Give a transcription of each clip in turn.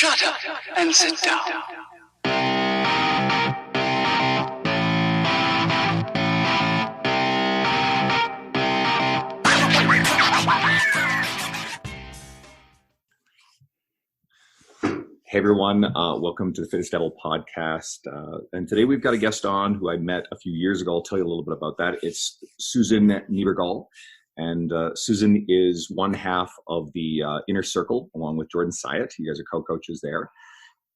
Shut up and sit down. Hey everyone, welcome to the Fitness Devil podcast. And today we've got a guest on who I met a few years ago. I'll tell you a little bit about that. It's Susan Niebergall. And Susan is one half of the Inner Circle along with Jordan Syatt. You guys are co-coaches there.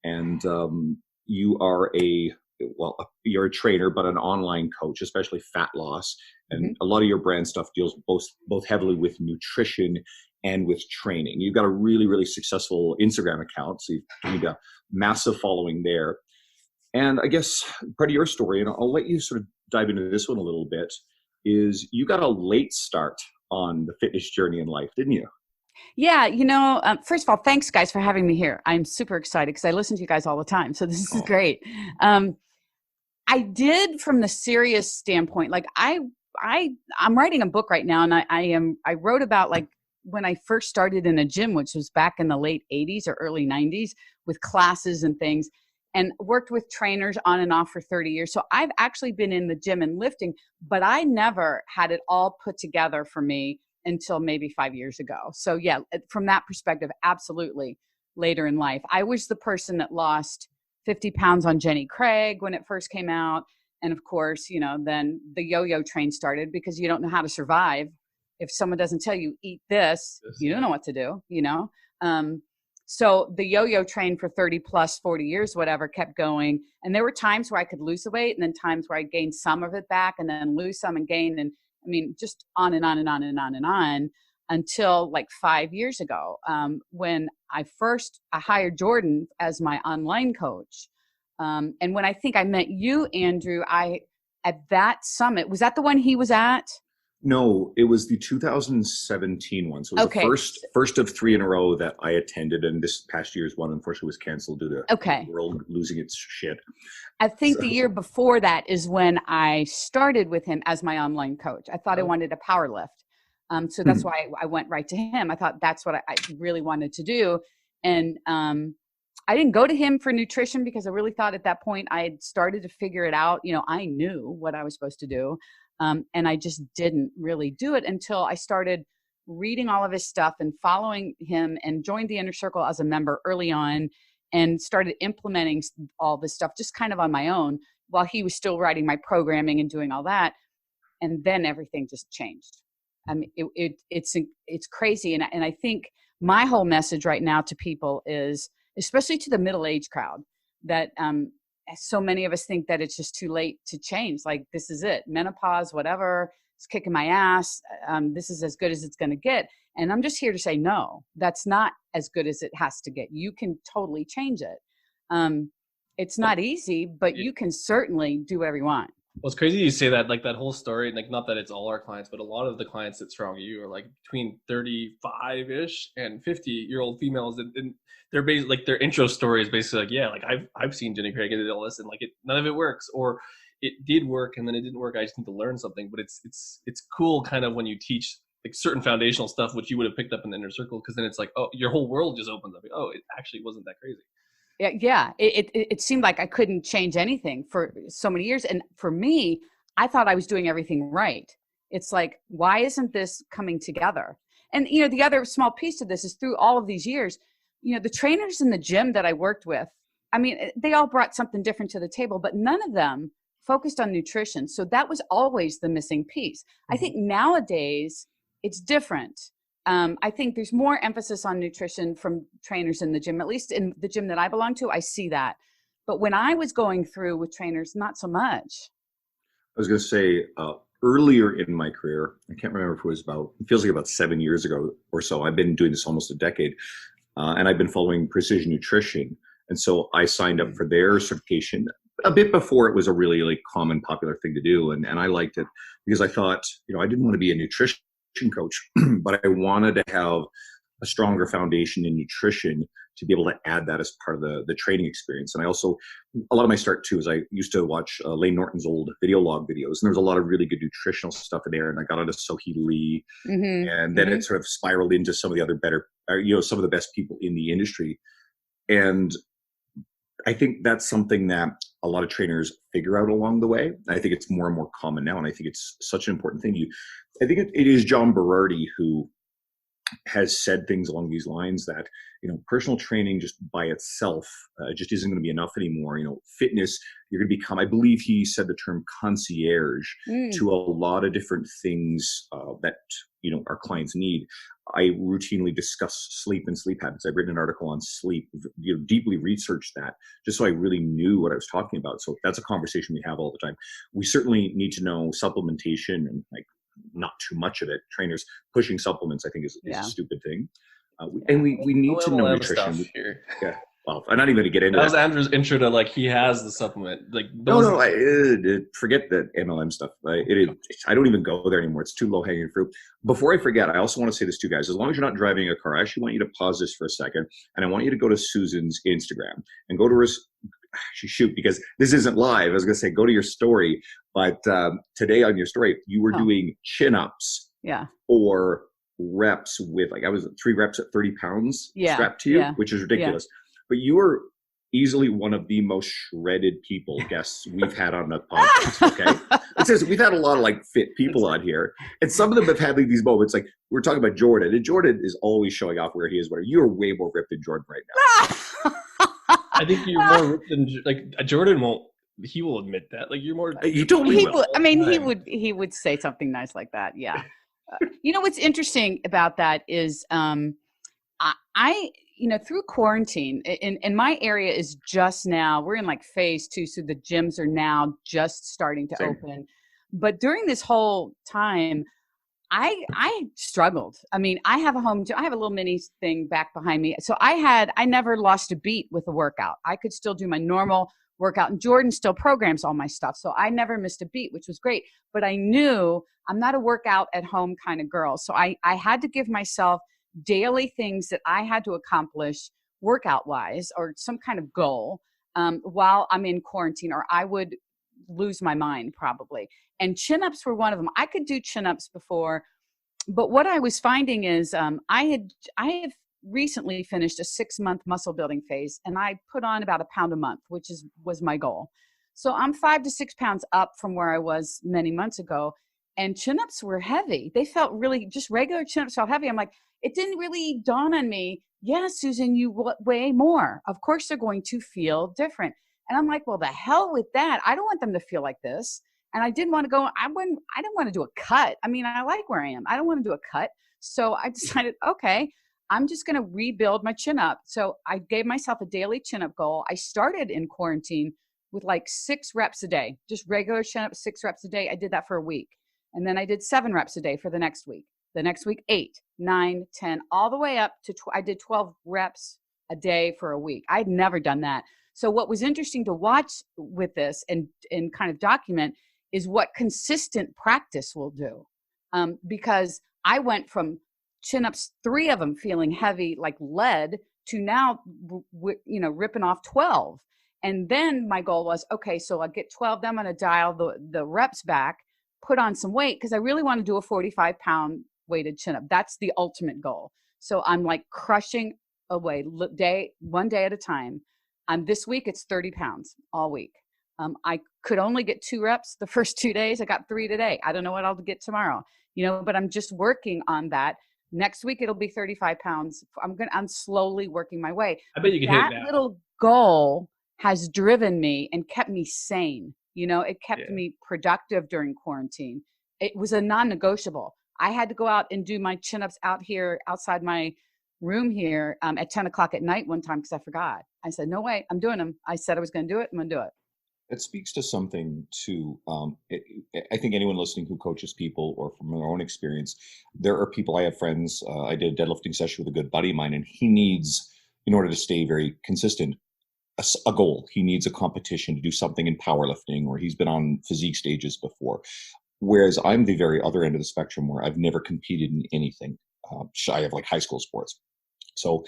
And you are you're a trainer, but an online coach, especially fat loss. And a lot of your brand stuff deals both heavily with nutrition and with training. You've got a really, really successful Instagram account, so you've got a massive following there. And I guess part of your story, and I'll let you sort of dive into this one a little bit, is you got a late start on the fitness journey in life, didn't you? Yeah, first of all, thanks guys for having me here. I'm super excited because I listen to you guys all the time, so this is great. I did, from the serious standpoint, like I'm writing a book right now, and I wrote about like when I first started in a gym, which was back in the late 80s or early 90s with classes and things, and worked with trainers on and off for 30 years. So I've actually been in the gym and lifting, but I never had it all put together for me until maybe 5 years ago. So yeah, from that perspective, absolutely later in life. I was the person that lost 50 pounds on Jenny Craig when it first came out. And of course, then the yo-yo train started because you don't know how to survive. If someone doesn't tell you, eat this, you don't know what to do, So the yo-yo train for 30 plus 40 years, whatever, kept going. And there were times where I could lose the weight and then times where I gained some of it back and then lose some and gain. And I mean, just on and on and on and on and on until like 5 years ago, when I hired Jordan as my online coach. And when I think I met you, Andrew, at that summit, was that the one he was at? No, it was the 2017 one. So it was the first of three in a row that I attended. And this past year's one, unfortunately, was canceled due to the world losing its shit. I think the year before that is when I started with him as my online coach. I thought I wanted to power lift. So that's why I went right to him. I thought that's what I really wanted to do. And I didn't go to him for nutrition because I really thought at that point I had started to figure it out. I knew what I was supposed to do. And I just didn't really do it until I started reading all of his stuff and following him and joined the Inner Circle as a member early on and started implementing all this stuff just kind of on my own while he was still writing my programming and doing all that. And then everything just changed. I mean, it's crazy. And I think my whole message right now to people is, especially to the middle-aged crowd, that so many of us think that it's just too late to change. Like, this is it, menopause, whatever, it's kicking my ass. This is as good as it's going to get. And I'm just here to say, no, that's not as good as it has to get. You can totally change it. It's not easy, but you can certainly do whatever you want. Well, it's crazy you say that, like that whole story, like not that it's all our clients, but a lot of the clients that surround you are like between 35-ish and 50-year-old females. And they're basically like their intro story is basically like, yeah, like I've seen Jenny Craig and all this and like none of it works, or it did work and then it didn't work. I just need to learn something. But it's cool kind of when you teach like certain foundational stuff, which you would have picked up in the Inner Circle, because then it's like, oh, your whole world just opens up. Like, oh, it actually wasn't that crazy. Yeah. It seemed like I couldn't change anything for so many years. And for me, I thought I was doing everything right. It's like, why isn't this coming together? And, the other small piece of this is through all of these years, the trainers in the gym that I worked with, I mean, they all brought something different to the table, but none of them focused on nutrition. So that was always the missing piece. I think nowadays it's different. I think there's more emphasis on nutrition from trainers in the gym, at least in the gym that I belong to, I see that. But when I was going through with trainers, not so much. I was going to say earlier in my career, I can't remember if it feels like about 7 years ago or so. I've been doing this almost a decade and I've been following Precision Nutrition. And so I signed up for their certification a bit before it was a really like common, popular thing to do. And I liked it because I thought, I didn't want to be a nutrition coach, but I wanted to have a stronger foundation in nutrition to be able to add that as part of the training experience. And I also, a lot of my start too is I used to watch Layne Norton's old video log videos, and there was a lot of really good nutritional stuff in there. And I got into Sohee Lee, and then it sort of spiraled into some of the other better, some of the best people in the industry. And I think that's something that a lot of trainers figure out along the way. I think it's more and more common now, and I think it's such an important thing. I think it is John Berardi who has said things along these lines that, personal training just by itself just isn't going to be enough anymore. Fitness, you're going to become, I believe he said the term concierge to a lot of different things that, our clients need. I routinely discuss sleep and sleep habits. I've written an article on sleep, deeply researched that just so I really knew what I was talking about. So that's a conversation we have all the time. We certainly need to know supplementation and not too much of it. Trainers pushing supplements, I think, is a stupid thing. And we need to know nutrition. Here. Yeah. Well, I'm not even going to get into that. That was Andrew's intro to he has the supplement. Forget the MLM stuff. I don't even go there anymore. It's too low hanging fruit. Before I forget, I also want to say this to you guys. As long as you're not driving a car, I actually want you to pause this for a second, and I want you to go to Susan's Instagram and go to her. Shoot, because this isn't live. I was going to say go to your story, but today on your story, you were doing chin-ups. Yeah. Or reps with I was 3 reps at 30 pounds strapped to you, which is ridiculous. Yeah. But you were easily one of the most shredded guests we've had on the podcast. Okay. It says we've had a lot of fit people on here, and some of them have had these moments. We're talking about Jordan, and Jordan is always showing off where he is. You're way more ripped than Jordan right now. I think you're more ripped than Jordan won't. He will admit that. You're more. You totally will. I mean, he would say something nice like that. Yeah. What's interesting about that is I through quarantine in my area is just now, we're in phase 2. So the gyms are now just starting to open. But during this whole time, I struggled. I mean, I have a home gym. I have a little mini thing back behind me. So I never lost a beat with a workout. I could still do my normal workout, and Jordan still programs all my stuff. So I never missed a beat, which was great. But I knew I'm not a workout at home kind of girl. So I had to give myself daily things that I had to accomplish workout wise, or some kind of goal while I'm in quarantine, or I would lose my mind probably. And chin-ups were one of them. I could do chin-ups before, but what I was finding is I have recently finished a 6-month muscle building phase, and I put on about 1 pound a month, which was my goal. So I'm 5 to 6 pounds up from where I was many months ago, and chin-ups were heavy. They felt really, just regular chin-ups felt heavy. I'm like, it didn't really dawn on me. Yeah, Susan, you weigh more. Of course they're going to feel different. And I'm like, well, the hell with that. I don't want them to feel like this. And I didn't want to go, I didn't want to do a cut. I mean, I like where I am. I don't want to do a cut. So I decided, okay, I'm just going to rebuild my chin up. So I gave myself a daily chin up goal. I started in quarantine with 6 reps a day, just regular chin up, 6 reps a day. I did that for a week. And then I did 7 reps a day for the next week. The next week, 8, 9, 10, all the way up to, I did 12 reps a day for a week. I'd never done that. So what was interesting to watch with this and kind of document is what consistent practice will do. Because I went from chin-ups, 3 of them feeling heavy like lead, to now, ripping off 12. And then my goal was, okay, so I'll get 12, then I'm going to dial the reps back, put on some weight, because I really want to do a 45-pound weighted chin-up. That's the ultimate goal. So I'm crushing away one day at a time. This week it's 30 pounds all week. I could only get 2 reps the first 2 days. I got 3 today. I don't know what I'll get tomorrow, but I'm just working on that. Next week it'll be 35 pounds. I'm slowly working my way. I bet you can hit that. Little goal has driven me and kept me sane. It kept me productive during quarantine. It was a non-negotiable. I had to go out and do my chin-ups out here outside my room here at 10 o'clock at night one time because I forgot. I said, no way, I'm doing them. I said I was going to do it. I'm going to do it. It speaks to something too. I think anyone listening who coaches people, or from their own experience, there are people, I have friends, I did a deadlifting session with a good buddy of mine, and he needs, in order to stay very consistent, a goal. He needs a competition to do something in powerlifting, or he's been on physique stages before. Whereas I'm the very other end of the spectrum, where I've never competed in anything shy of high school sports. So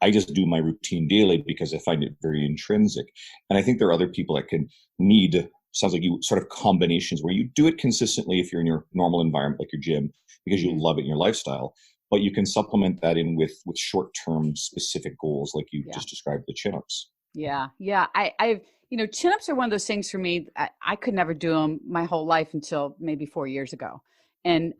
I just do my routine daily because I find it very intrinsic. And I think there are other people that can need, sounds like you, sort of combinations where you do it consistently if you're in your normal environment, like your gym, because you love it in your lifestyle. but you can supplement that in with short-term specific goals, like you just described the chin-ups. Yeah. I've, chin-ups are one of those things for me. I could never do them my whole life until maybe 4 years ago. And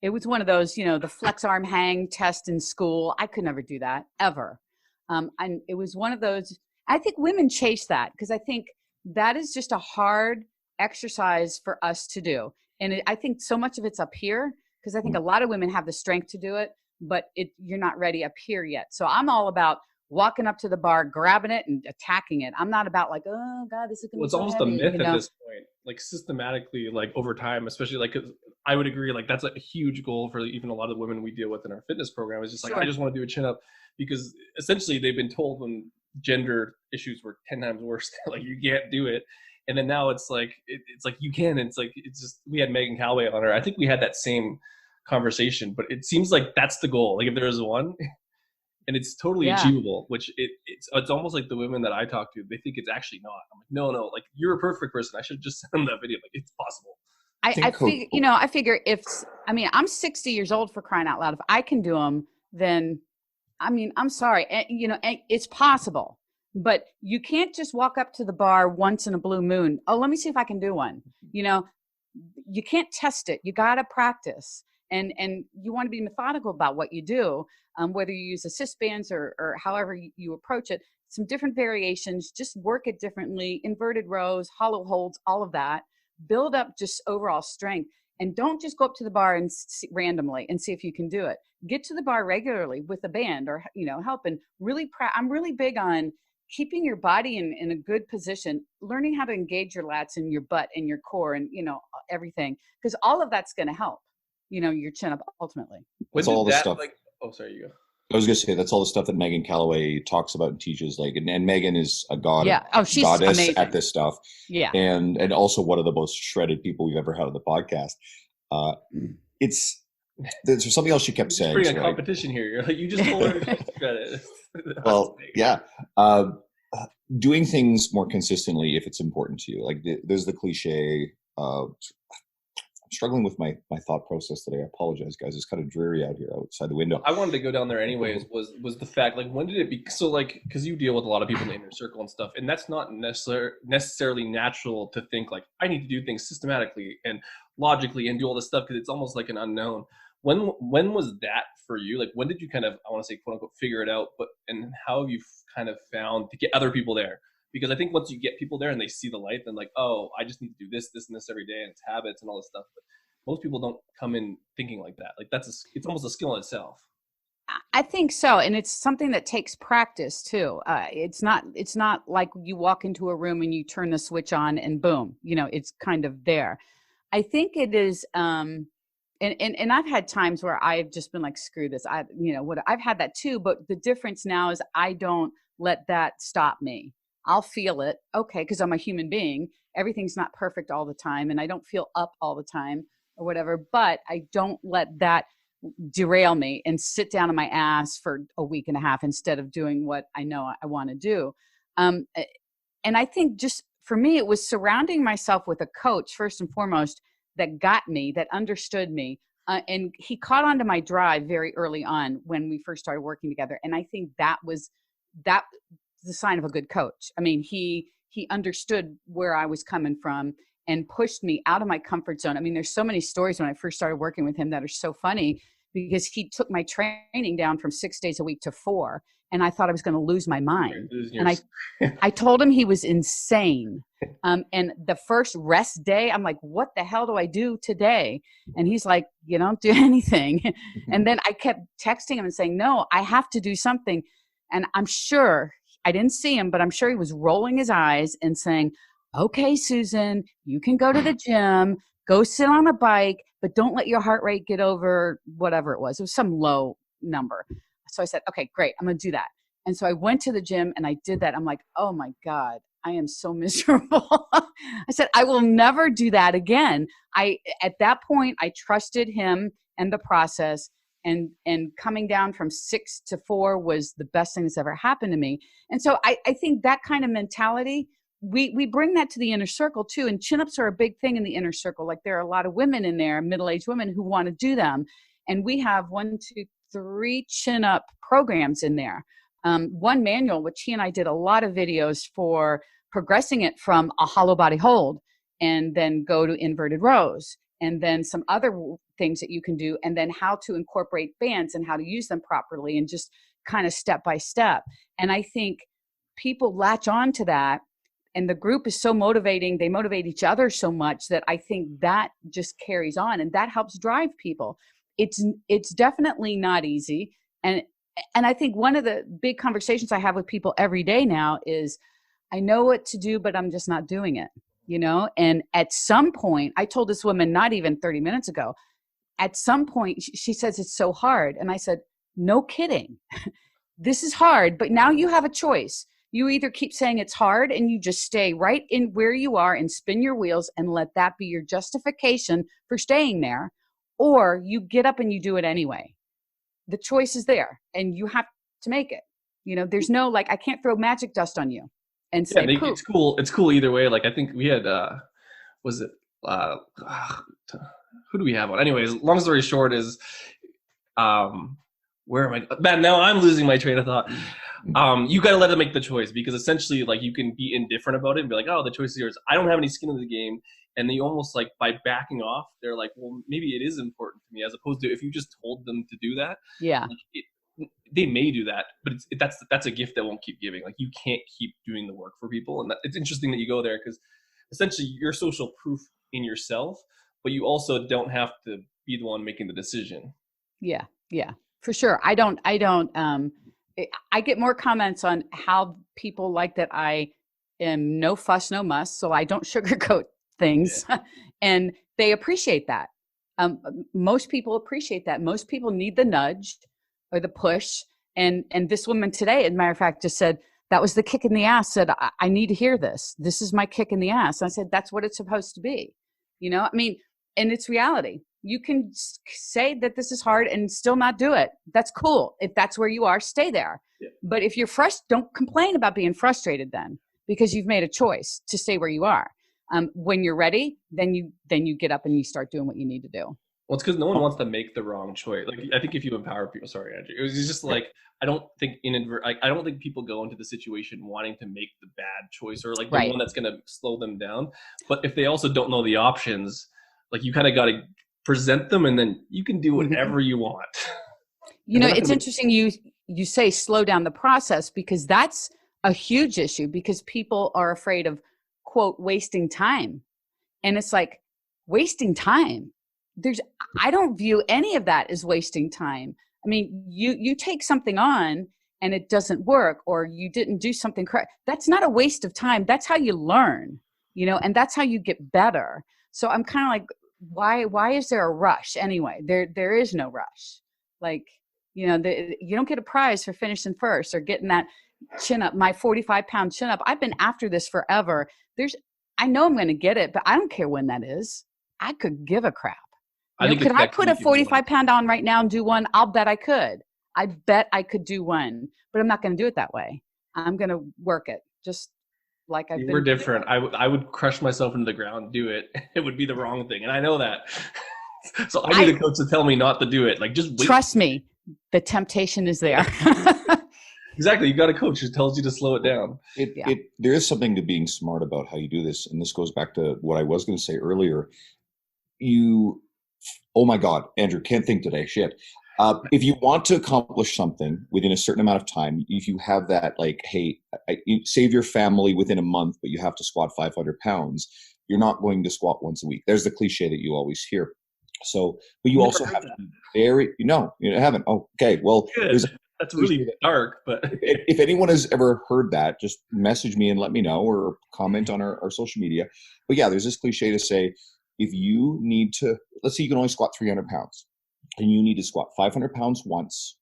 it was one of those, the flex arm hang test in school. I could never do that ever. And it was one of those, I think women chase that because I think that is just a hard exercise for us to do. And I think so much of it's up here because I think a lot of women have the strength to do it, but you're not ready up here yet. So I'm all about walking up to the bar, grabbing it and attacking it. I'm not about like, oh God, this is going to be It's so almost heavy, a myth at this point, like systematically, like over time, especially like, 'cause I would agree, like that's a huge goal for even a lot of the women we deal with in our fitness program is just like, I just want to do a chin up because essentially they've been told when gender issues were 10 times worse, like you can't do it. And then now it's like, it's like you can, and it's just, we had Megan Calloway on her. I think we had that same conversation, but it seems like that's the goal. Like if there is one, and it's totally achievable, which it's almost like the women that I talk to, they think it's actually not. I'm like, no, like you're a perfect person. I should just send them that video. Like it's possible. I figure I'm 60 years old for crying out loud. If I can do them, then I'm sorry. It's possible, but you can't just walk up to the bar once in a blue moon. Oh, let me see if I can do one. You can't test it. You got to practice. And you want to be methodical about what you do, whether you use assist bands or however you approach it, some different variations, just work it differently, inverted rows, hollow holds, all of that, build up just overall strength. And don't just go up to the bar and randomly and see if you can do it. Get to the bar regularly with a band or, help. And really, I'm really big on keeping your body in a good position, learning how to engage your lats and your butt and your core and, everything, because all of that's going to help. Your chin up ultimately. That's all the stuff. Sorry, you go. I was going to say that's all the stuff that Megan Calloway talks about and teaches. Like, and Megan is a god, she's goddess amazing at this stuff. Yeah, and also one of the most shredded people we've ever had on the podcast. There's something else she kept saying. Bring a competition here. You're like, you just told her to shred it. Well, yeah. Doing things more consistently if it's important to you. Like there's the cliche. I'm struggling with my thought process today. I apologize, guys. It's kind of dreary out here outside the window. I wanted to go down there anyways. Was the fact, like, when did it be so, like, because you deal with a lot of people in the inner circle and stuff, and that's not necessarily natural to think like I need to do things systematically and logically and do all this stuff because it's almost like an unknown. When was that for you? Like, when did you kind of, I want to say, quote unquote, figure it out? And how have you kind of found to get other people there? Because I think once you get people there and they see the light, then like, oh, I just need to do this, this, and this every day, and it's habits and all this stuff. But most people don't come in thinking like that. Like it's almost a skill in itself. I think so, and it's something that takes practice too. It's not like you walk into a room and you turn the switch on and boom, it's kind of there. I think it is, and I've had times where I've just been like, screw this. I've had that too. But the difference now is I don't let that stop me. I'll feel it, okay, because I'm a human being. Everything's not perfect all the time, and I don't feel up all the time or whatever, but I don't let that derail me and sit down on my ass for a week and a half instead of doing what I know I want to do. And I think just for me, it was surrounding myself with a coach, first and foremost, that got me, that understood me. And he caught on to my drive very early on when we first started working together. And I think that was the sign of a good coach. I mean, he understood where I was coming from and pushed me out of my comfort zone. I mean, there's so many stories when I first started working with him that are so funny because he took my training down from 6 days a week to 4. And I thought I was going to lose my mind. And I told him he was insane. And the first rest day, I'm like, what the hell do I do today? And he's like, you don't do anything. And then I kept texting him and saying, no, I have to do something. And I'm sure, I didn't see him, but I'm sure he was rolling his eyes and saying, okay, Susan, you can go to the gym, go sit on a bike, but don't let your heart rate get over whatever it was. It was some low number. So I said, okay, great, I'm going to do that. And so I went to the gym and I did that. I'm like, oh my God, I am so miserable. I said, I will never do that again. At that point, I trusted him and the process. And coming down from 6 to 4 was the best thing that's ever happened to me. And so I think that kind of mentality, we bring that to the inner circle too. And chin-ups are a big thing in the inner circle. Like there are a lot of women in there, middle-aged women who want to do them. And we have 1, 2, 3 chin-up programs in there. One manual, which he and I did a lot of videos for progressing it from a hollow body hold, and then go to inverted rows, and then some other things that you can do, and then how to incorporate bands and how to use them properly, and just kind of step by step. And I think people latch on to that, and the group is so motivating. They motivate each other so much that I think that just carries on, and that helps drive people. It's definitely not easy. And I think one of the big conversations I have with people every day now is, I know what to do, but I'm just not doing it, And at some point, I told this woman not even 30 minutes ago, at some point she says it's so hard. And I said, no kidding. This is hard, but now you have a choice. You either keep saying it's hard and you just stay right in where you are and spin your wheels and let that be your justification for staying there, or you get up and you do it anyway. The choice is there and you have to make it. There's no, like, I can't throw magic dust on you and say, it's cool. It's cool either way. Like, I think we had, was it, who do we have on? Anyways, long story short is, where am I? Man, now I'm losing my train of thought. You got to let them make the choice, because essentially, like, you can be indifferent about it and be like, oh, the choice is yours. I don't have any skin in the game. And they almost, like, by backing off, they're like, well, maybe it is important to me, as opposed to if you just told them to do that. Yeah. Like, they may do that, but that's a gift that won't keep giving. Like, you can't keep doing the work for people. And it's interesting that you go there, because essentially you're social proof in yourself, but you also don't have to be the one making the decision. Yeah. Yeah, for sure. I get more comments on how people like that I am no fuss, no muss, so I don't sugarcoat things. Yeah. And they appreciate that. Most people appreciate that. Most people need the nudge or the push. And this woman today, as a matter of fact, just said, that was the kick in the ass, said, I need to hear this. This is my kick in the ass. And I said, that's what it's supposed to be. I mean, and it's reality. You can say that this is hard and still not do it. That's cool. If that's where you are, stay there. Yeah. But if you're frustrated, don't complain about being frustrated then, because you've made a choice to stay where you are. When you're ready, then you get up and you start doing what you need to do. Well, it's because no one wants to make the wrong choice. Like, I think if you empower people, sorry, Andrew, it was just like, I don't think people go into the situation wanting to make the bad choice, or like the one that's going to slow them down. But if they also don't know the options, like, you kind of got to present them, and then you can do whatever you want. It's interesting you say slow down the process, because that's a huge issue, because people are afraid of, quote, wasting time. And it's like, wasting time. I don't view any of that as wasting time. I mean, you take something on and it doesn't work, or you didn't do something correct. That's not a waste of time. That's how you learn, and that's how you get better. So I'm kind of like, why is there a rush anyway? There is no rush. Like, you don't get a prize for finishing first or getting that chin up, my 45-pound chin up. I've been after this forever. I know I'm going to get it, but I don't care when that is. I could give a crap. Could I put a 45-pound on right now and do one? I'll bet I could. I bet I could do one, but I'm not going to do it that way. I'm going to work it just like I've been. We're different. I would crush myself into the ground, do it. It would be the wrong thing, and I know that. So I need a coach to tell me not to do it. Like, just wait. Trust me, the temptation is there. Exactly. You got a coach who tells you to slow it down. There is something to being smart about how you do this, and this goes back to what I was going to say earlier. Oh my God, Andrew, can't think today. Shit. If you want to accomplish something within a certain amount of time, if you have that, like, hey, you save your family within a month, but you have to squat 500 pounds, you're not going to squat once a week. There's the cliche that you always hear. So, but you also have to be you haven't. Oh, okay. Well, that's really dark, but if anyone has ever heard that, just message me and let me know, or comment on our social media. But yeah, there's this cliche to say, if you need to, let's say you can only squat 300 pounds and you need to squat 500 pounds once,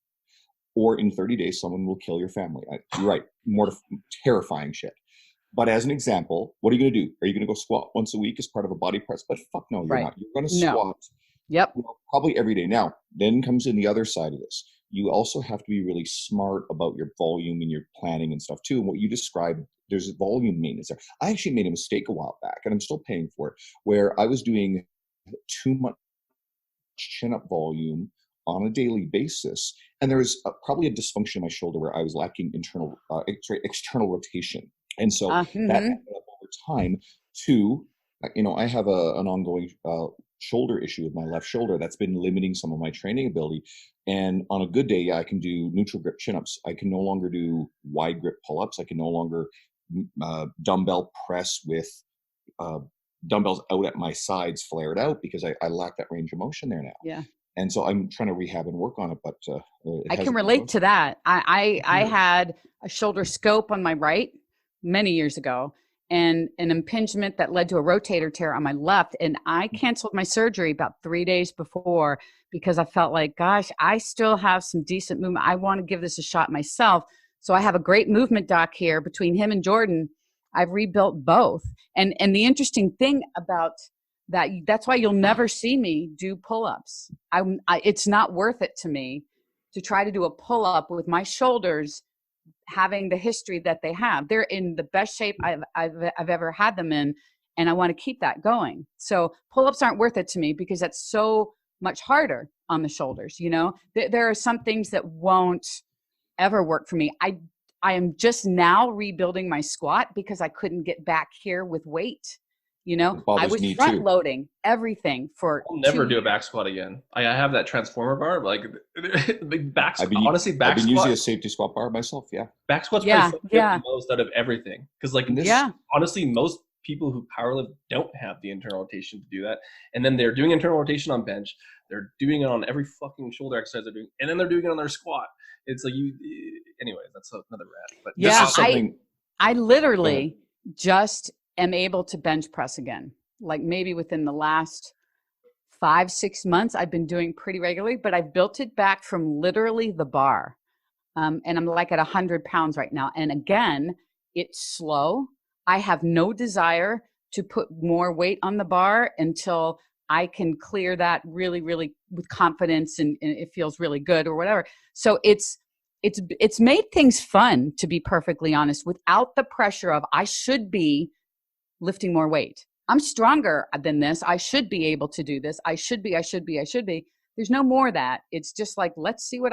or in 30 days, someone will kill your family. You're right. Terrifying shit. But as an example, what are you going to do? Are you going to go squat once a week as part of a body press? But fuck no, you're not. You're going to squat probably every day. Now, then comes in the other side of this. You also have to be really smart about your volume and your planning and stuff too. And what you described, there's volume maintenance there. I actually made a mistake a while back, and I'm still paying for it, where I was doing too much chin-up volume on a daily basis. And there was probably a dysfunction in my shoulder where I was lacking external rotation. And so that added up over time to, I have an ongoing shoulder issue with my left shoulder that's been limiting some of my training ability. And on a good day, I can do neutral grip chin-ups. I can no longer do wide grip pull-ups. I can no longer dumbbell press with dumbbells out at my sides flared out because I lack that range of motion there now. Yeah. And so I'm trying to rehab and work on it, but I can relate to that. I had a shoulder scope on my right many years ago and an impingement that led to a rotator tear on my left. And I canceled my surgery about 3 days before because I felt like, gosh, I still have some decent movement. I want to give this a shot myself. So I have a great movement doc here between him and Jordan. I've rebuilt both. And the interesting thing about that's why you'll never see me do pull-ups. It's not worth it to me to try to do a pull-up with my shoulders having the history that they have. They're in the best shape I've ever had them in, and I want to keep that going. So pull-ups aren't worth it to me because that's so much harder on the shoulders. There are some things that won't ever work for me. I am just now rebuilding my squat because I couldn't get back here with weight. I was front loading everything for. I'll never do a back squat again. I have that transformer bar, like back squat. Honestly, back squat. I've been using a safety squat bar myself. Yeah. Back squat's probably the most out of everything. Because honestly, most people who powerlift don't have the internal rotation to do that. And then they're doing internal rotation on bench. They're doing it on every fucking shoulder exercise they're doing. And then they're doing it on their squat. It's like anyway, that's another rant. But yeah, I literally just am able to bench press again. Like maybe within the last 5-6 months, I've been doing pretty regularly, but I've built it back from literally the bar. And I'm like at 100 pounds right now. And again, it's slow. I have no desire to put more weight on the bar until I can clear that really, really with confidence and it feels really good or whatever. So it's made things fun, to be perfectly honest, without the pressure of I should be lifting more weight. I'm stronger than this. I should be able to do this. I should be. There's no more of that. It's just like, let's see what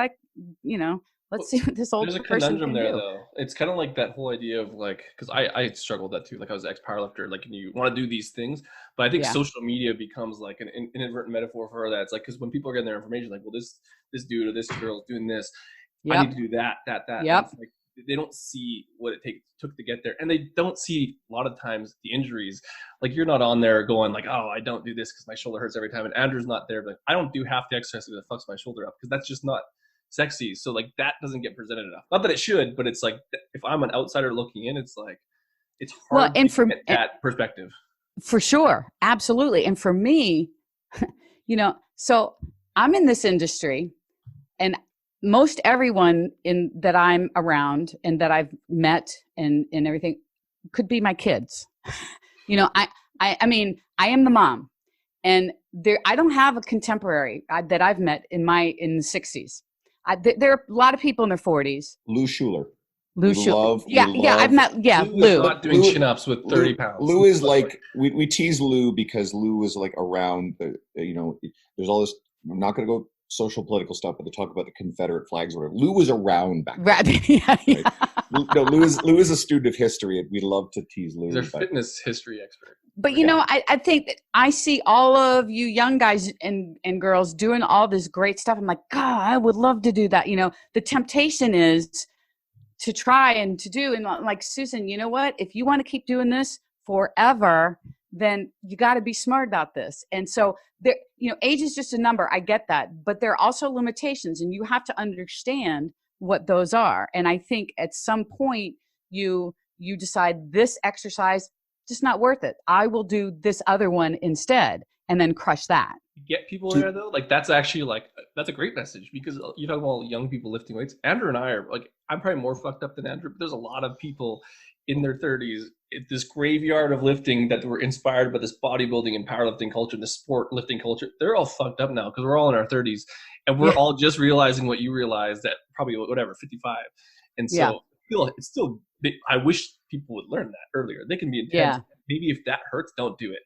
let's see what this old person can do. There's a conundrum there, though. It's kind of like that whole idea of like, because I struggled with that too. Like I was an ex-powerlifter, like, and you want to do these things, but I think social media becomes like an inadvertent metaphor for that. It's like, because when people are getting their information, like, well, this dude or this girl is doing this, I need to do that. Yep. It's like, they don't see what it took to get there, and they don't see a lot of times the injuries. Like you're not on there going like, oh, I don't do this because my shoulder hurts every time, and Andrew's not there like, I don't do half the exercise because it fucks my shoulder up, because that's just not sexy. So like that doesn't get presented enough. Not that it should, but it's like if I'm an outsider looking in, it's like it's hard to get that perspective. For sure, absolutely. And for me, so I'm in this industry, and most everyone that I'm around and that I've met and everything could be my kids. I mean, I am the mom, and I don't have a contemporary that I've met in the 60s. There are a lot of people in their 40s. Lou Schuler. Lou Schuler. I've met. Yeah, Lou. Not doing chin-ups with 30 pounds. Lou is like we tease Lou because Lou is like around. There's all this. I'm not going to go social political stuff, but they talk about the Confederate flags or whatever. Lou was around back then. Right? Lou is a student of history, and we love to tease Lou. He's a fitness history expert. But I think that I see all of you young guys and girls doing all this great stuff. I'm like, God, I would love to do that. The temptation is to try and to do. And like, Susan, you know what? If you want to keep doing this forever, then you got to be smart about this. And so there, age is just a number. I get that, but there are also limitations, and you have to understand what those are. And I think at some point you decide this exercise just not worth it. I will do this other one instead, and then crush that. Get people there though. Like that's actually that's a great message, because you talk about young people lifting weights. Andrew and I are like, I'm probably more fucked up than Andrew, but there's a lot of people in their 30s, this graveyard of lifting that were inspired by this bodybuilding and powerlifting culture, this sport lifting culture. They're all fucked up now because we're all in our 30s, and we're all just realizing what you realized at probably 55. And so it's still, I wish people would learn that earlier. They can be intense. Maybe if that hurts, don't do it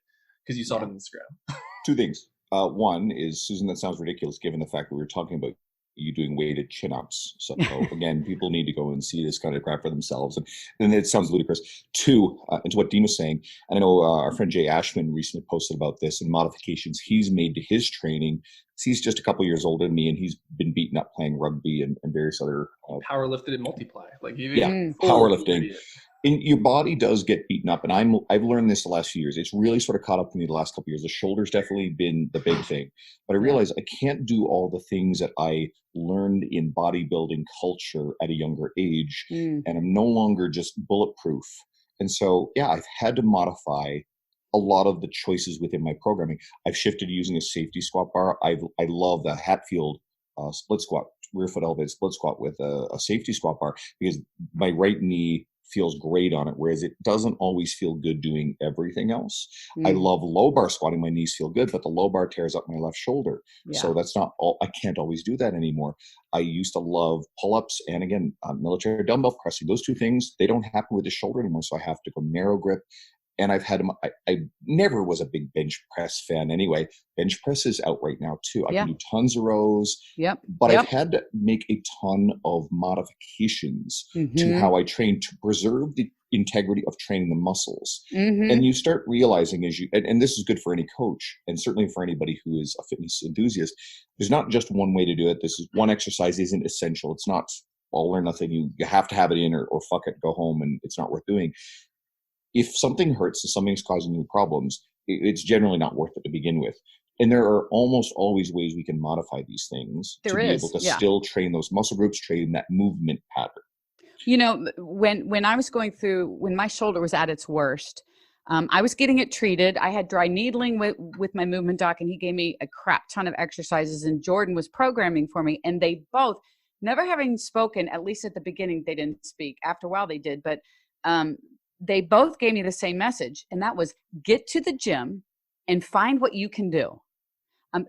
because you saw it on Instagram. Two things. One is, Susan, that sounds ridiculous given the fact that we were talking about you doing weighted chin-ups. So again, people need to go and see this kind of crap for themselves. And it sounds ludicrous. Two, and to what Dean was saying, and I know our friend Jay Ashman recently posted about this and modifications he's made to his training. He's just a couple years older than me, and he's been beaten up playing rugby and various other power lifted and multiply. Like powerlifting. And your body does get beaten up, and I've learned this the last few years. It's really sort of caught up to me the last couple of years. The shoulder's definitely been the big thing, but I realized I can't do all the things that I learned in bodybuilding culture at a younger age, and I'm no longer just bulletproof. And so, I've had to modify a lot of the choices within my programming. I've shifted to using a safety squat bar. I love the Hatfield split squat, rear foot elevated split squat with a safety squat bar, because my right knee feels great on it, whereas it doesn't always feel good doing everything else. I love low bar squatting. My knees feel good, but the low bar tears up my left shoulder. So that's not all. I can't always do that anymore. I used to love pull-ups and, again, military dumbbell pressing. Those two things, they don't happen with the shoulder anymore, so I have to go narrow grip. And I've had, I never was a big bench press fan anyway. Bench press is out right now too. I can do tons of rows, but I've had to make a ton of modifications to how I train to preserve the integrity of training the muscles. And you start realizing and this is good for any coach, and certainly for anybody who is a fitness enthusiast, there's not just one way to do it. This is one exercise isn't essential. It's not all or nothing. You have to have it in or fuck it, go home, and it's not worth doing. If something hurts and something's causing you problems, it's generally not worth it to begin with. And there are almost always ways we can modify these things to be able to still train those muscle groups, train that movement pattern. You know, when I was going through, when my shoulder was at its worst, I was getting it treated. I had dry needling with my movement doc, and he gave me a crap ton of exercises, and Jordan was programming for me. And they both, never having spoken, at least at the beginning, they didn't speak. After a while they did, but they both gave me the same message, and that was get to the gym and find what you can do.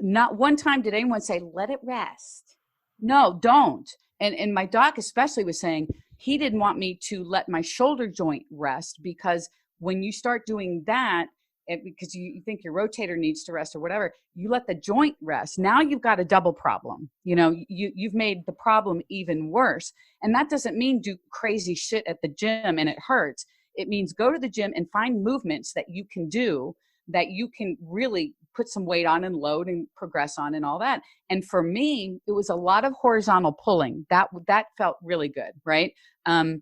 Not one time did anyone say, let it rest. No, don't. And my doc especially was saying he didn't want me to let my shoulder joint rest, because when you start doing that, because you think your rotator needs to rest or whatever, you let the joint rest. Now you've got a double problem. You know, you've made the problem even worse. And that doesn't mean do crazy shit at the gym and it hurts. It means go to the gym and find movements that you can do, that you can really put some weight on and load and progress on and all that. And for me, it was a lot of horizontal pulling. That felt really good, right? And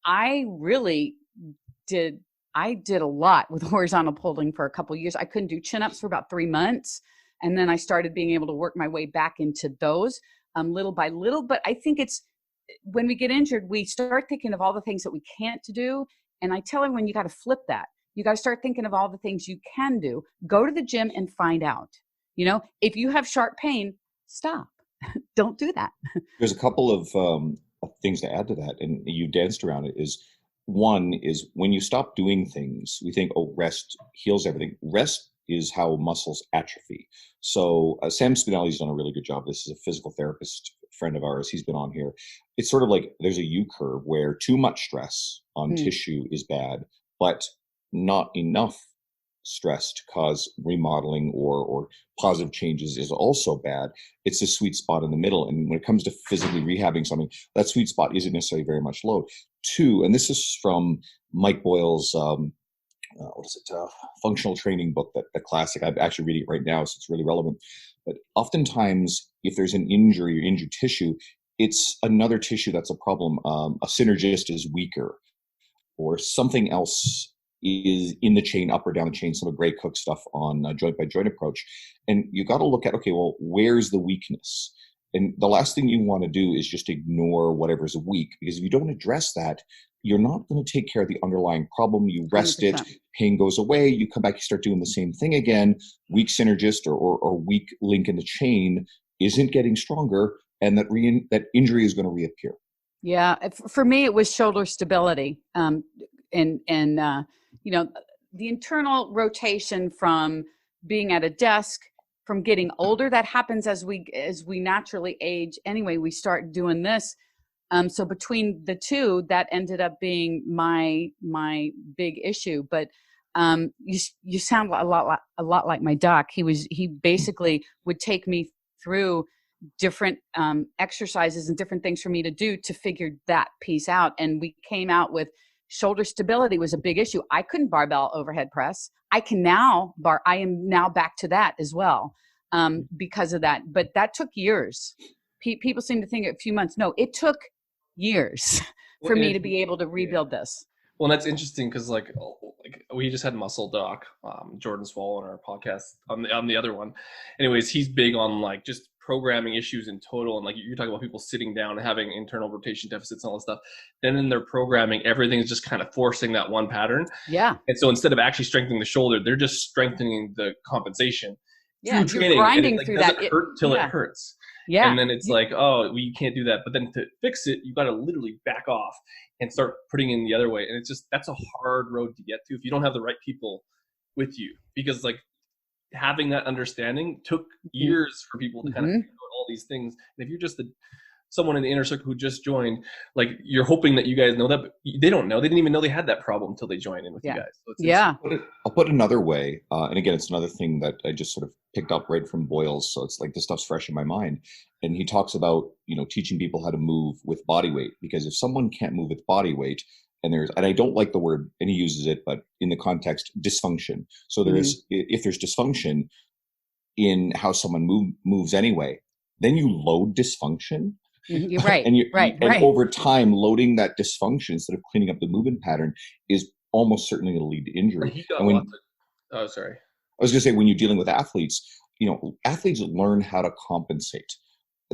I really did a lot with horizontal pulling for a couple of years. I couldn't do chin-ups for about 3 months. And then I started being able to work my way back into those little by little. But I think it's, when we get injured, we start thinking of all the things that we can't do. And I tell everyone, you got to flip that. You got to start thinking of all the things you can do. Go to the gym and find out. You know, if you have sharp pain, stop. Don't do that. There's a couple of things to add to that, and you danced around it. One is when you stop doing things, we think, oh, rest heals everything. Rest is how muscles atrophy. So Sam Spinelli's done a really good job. This is a physical therapist friend of ours. He's been on here. It's sort of like there's a U-curve where too much stress on tissue is bad, but not enough stress to cause remodeling or positive changes is also bad. It's a sweet spot in the middle. And when it comes to physically rehabbing something, that sweet spot isn't necessarily very much load. Two, and this is from Mike Boyle's functional training book, the classic. I'm actually reading it right now, so it's really relevant. But oftentimes, if there's an injury or injured tissue, it's another tissue that's a problem. A synergist is weaker, or something else is in the chain, up or down the chain, some of Gray Cook's stuff on joint by joint approach. And you got to look at, okay, well, where's the weakness? And the last thing you want to do is just ignore whatever's weak, because if you don't address that, you're not going to take care of the underlying problem. You rest 100%. It, pain goes away, you come back, you start doing the same thing again. Weak synergist or weak link in the chain isn't getting stronger, and that injury is going to reappear. Yeah, for me, it was shoulder stability, and you know, the internal rotation from being at a desk, from getting older. That happens as we naturally age. Anyway, we start doing this. So between the two, that ended up being my big issue. But You sound a lot like my doc. He basically would take me through different exercises and different things for me to do to figure that piece out. And we came out with shoulder stability was a big issue. I couldn't barbell overhead press. I am now back to that as well because of that. But that took years. People seem to think a few months. No, it took years for me to be able to rebuild this. Well, that's interesting because like we just had Muscle Doc, Jordan Swall on our podcast on the other one. Anyways, he's big on like just programming issues in total, and like you're talking about people sitting down and having internal rotation deficits and all that stuff. Then in their programming, everything's just kind of forcing that one pattern. Yeah. And so instead of actually strengthening the shoulder, they're just strengthening the compensation. Yeah, through you're training, grinding and it, like, through doesn't that. hurt till it hurts. Yeah. And then it's like, oh, well, you can't do that. But then to fix it, you got to literally back off and start putting in the other way. And it's just, that's a hard road to get to if you don't have the right people with you. Because like having that understanding took years for people to kind of figure out all these things. And if you're just someone in the inner circle who just joined, like you're hoping that you guys know that, but they don't know. They didn't even know they had that problem until they joined in with you guys. So I'll put it another way. And again, it's another thing that I just sort of picked up right from Boyles. So it's like this stuff's fresh in my mind. And he talks about, teaching people how to move with body weight, because if someone can't move with body weight, and I don't like the word, and he uses it, but in the context, dysfunction. So if there's dysfunction in how someone moves anyway, then you load dysfunction. You're right. And over time, loading that dysfunction instead of cleaning up the movement pattern is almost certainly going to lead to injury. Sorry. I was going to say, when you're dealing with athletes, athletes learn how to compensate.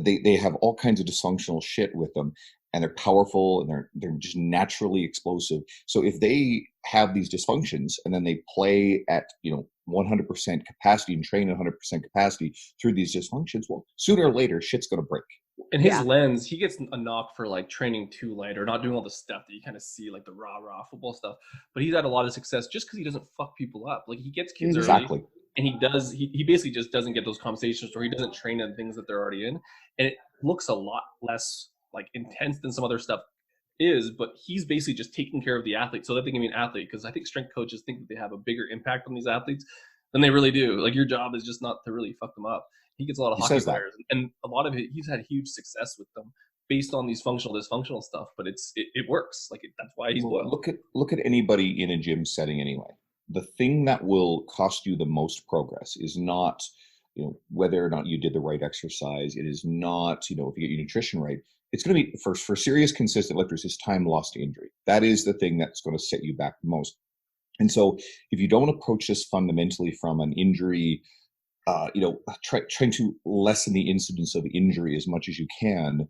They have all kinds of dysfunctional shit with them, and they're powerful, and they're just naturally explosive. So if they have these dysfunctions and then they play at 100% capacity and train at 100% capacity through these dysfunctions, well, sooner or later, shit's going to break. In his lens, he gets a knock for like training too light or not doing all the stuff that you kind of see, like the rah football stuff. But he's had a lot of success just because he doesn't fuck people up. Like he gets kids early, and he basically just doesn't get those conversations, or he doesn't train in things that they're already in, and it looks a lot less like intense than some other stuff is. But he's basically just taking care of the athlete so that they can be an athlete. Because I think strength coaches think that they have a bigger impact on these athletes than they really do. Like your job is just not to really fuck them up. He gets a lot of hockey players, and a lot of it, he's had huge success with them based on these dysfunctional stuff. But it works. Like that's why he's loyal. Look at anybody in a gym setting anyway. The thing that will cost you the most progress is not, whether or not you did the right exercise. It is not, if you get your nutrition right. It's going to be for serious, consistent lifters is time lost to injury. That is the thing that's going to set you back the most. And so, if you don't approach this fundamentally from an injury, trying to lessen the incidence of injury as much as you can,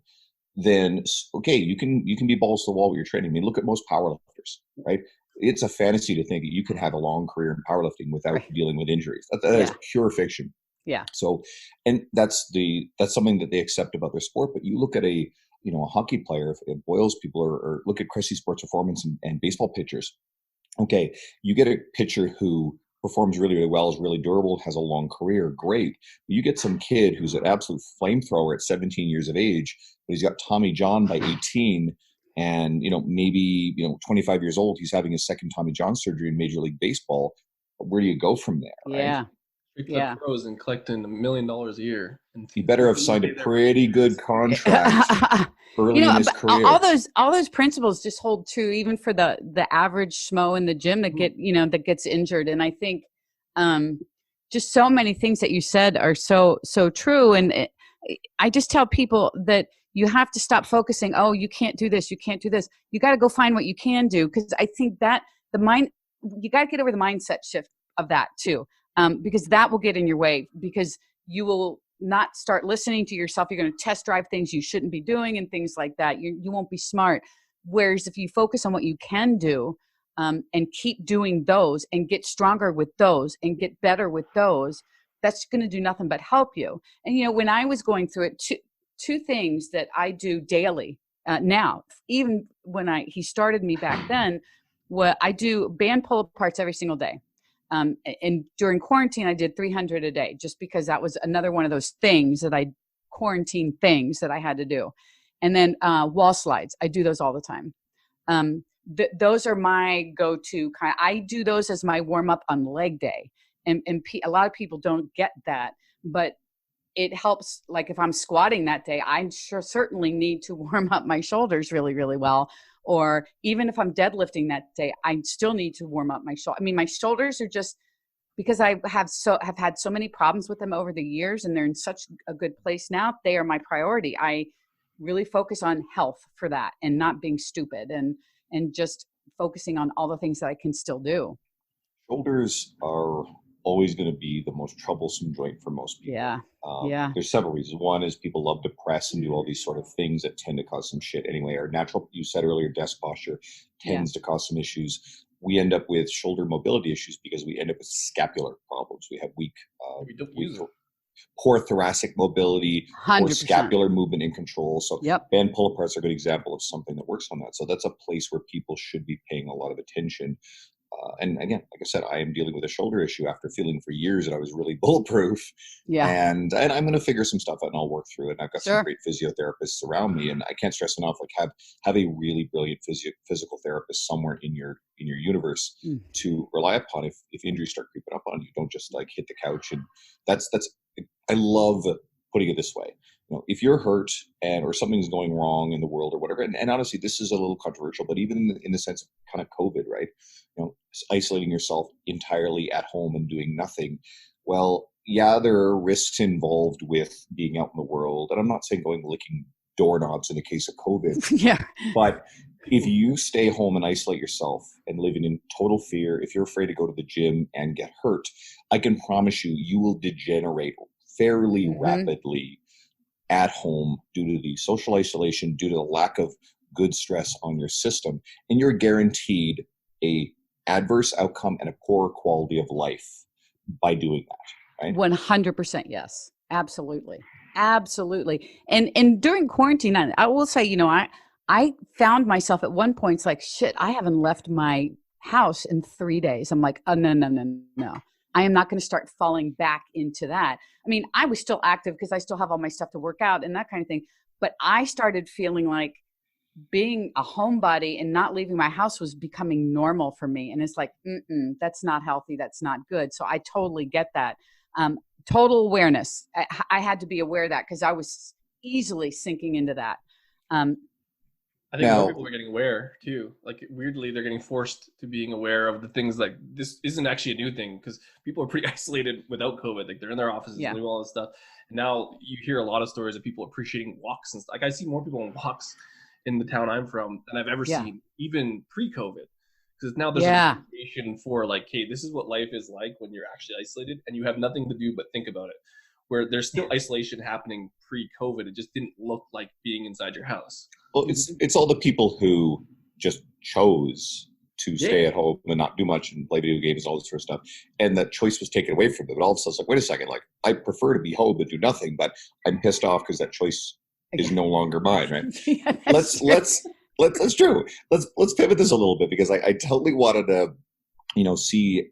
then okay, you can be balls to the wall with your training. I mean, look at most powerlifters, right? It's a fantasy to think that you could have a long career in powerlifting without dealing with injuries. That is pure fiction. Yeah. So, and that's something that they accept about their sport. But you look at a hockey player, if Boyles people, or look at Cressy Sports Performance and baseball pitchers. Okay, you get a pitcher who performs really, really well, is really durable, has a long career, great. But you get some kid who's an absolute flamethrower at 17 years of age, but he's got Tommy John by 18, and maybe 25 years old, he's having his second Tommy John surgery in Major League Baseball. Where do you go from there? Yeah. Right? Pros and collecting $1 million a year. And he better have signed a pretty good contract early in his career. All those principles just hold true even for the average schmo in the gym that gets injured. And I think just so many things that you said are so true. And I just tell people that you have to stop focusing. Oh, you can't do this. You can't do this. You got to go find what you can do. Because I think that you got to get over the mindset shift of that too. Because that will get in your way, because you will not start listening to yourself. You're going to test drive things you shouldn't be doing and things like that. You won't be smart. Whereas if you focus on what you can do and keep doing those and get stronger with those and get better with those, that's going to do nothing but help you. And, when I was going through it, two things that I do daily now, even when he started me back then, I do band pull aparts every single day. And during quarantine, I did 300 a day, just because that was another one of those things quarantine things that I had to do. And then wall slides, I do those all the time. those are my go-to kind. I do those as my warm-up on leg day, and a lot of people don't get that, but it helps. Like if I'm squatting that day, I certainly need to warm up my shoulders really, really well. Or even if I'm deadlifting that day, I still need to warm up my shoulder. I mean, my shoulders are just, because I have had so many problems with them over the years, and they're in such a good place now. They are my priority. I really focus on health for that, and not being stupid, and just focusing on all the things that I can still do. Shoulders are always going to be the most troublesome joint for most people. Yeah. Yeah. There's several reasons. One is people love to press and do all these sort of things that tend to cause some shit anyway. Our natural, you said earlier, desk posture tends to cause some issues. We end up with shoulder mobility issues because we end up with scapular problems. We have weak, poor thoracic mobility, 100%. or scapular movement and control. So Yep. band pull aparts are a good example of something that works on that. So that's a place where people should be paying a lot of attention. And again, like I said, I am dealing with a shoulder issue after feeling for years that I was really bulletproof. Yeah. And I'm going to figure some stuff out and I'll work through it. And I've got Sure. some great physiotherapists around me, and I can't stress enough, like have a really brilliant physical therapist somewhere in your universe to rely upon if injuries start creeping up on you. Don't just like hit the couch. And that's I love putting it this way. You know, if you're hurt or something's going wrong in the world or whatever, and honestly, this is a little controversial, but even in the sense of kind of COVID, right? You know, isolating yourself entirely at home and doing nothing. Well, yeah, there are risks involved with being out in the world. And I'm not saying going licking doorknobs in the case of COVID. Yeah. But if you stay home and isolate yourself and living in total fear, if you're afraid to go to the gym and get hurt, I can promise you will degenerate fairly rapidly at home due to the social isolation, due to the lack of good stress on your system, and you're guaranteed a adverse outcome and a poorer quality of life by doing that, right? 100% yes. Absolutely. Absolutely. And during quarantine, I will say, you know, I found myself at one point, it's like, shit, I haven't left my house in 3 days. I'm like, oh, no. I am not going to start falling back into that. I mean, I was still active because I still have all my stuff to work out and that kind of thing. But I started feeling like being a homebody and not leaving my house was becoming normal for me. And it's like, that's not healthy. That's not good. So I totally get that. Total awareness. I had to be aware of that because I was easily sinking into that. I think more people are getting aware too. Like weirdly, they're getting forced to being aware of the things like this isn't actually a new thing because people are pretty isolated without COVID. Like they're in their offices doing all this stuff. And now you hear a lot of stories of people appreciating walks and stuff. Like I see more people on walks in the town I'm from than I've ever seen, even pre-COVID. Because now there's an appreciation for like, hey, this is what life is like when you're actually isolated and you have nothing to do but think about it. Where there's still isolation happening pre-COVID. It just didn't look like being inside your house. Well, it's all the people who just chose to stay at home and not do much and play video games and all this sort of stuff. And that choice was taken away from them. But all of a sudden it's like, wait a second, like I prefer to be home and do nothing, but I'm pissed off because that choice is no longer mine, right? Let's true. Let's pivot this a little bit because I totally wanted to, see,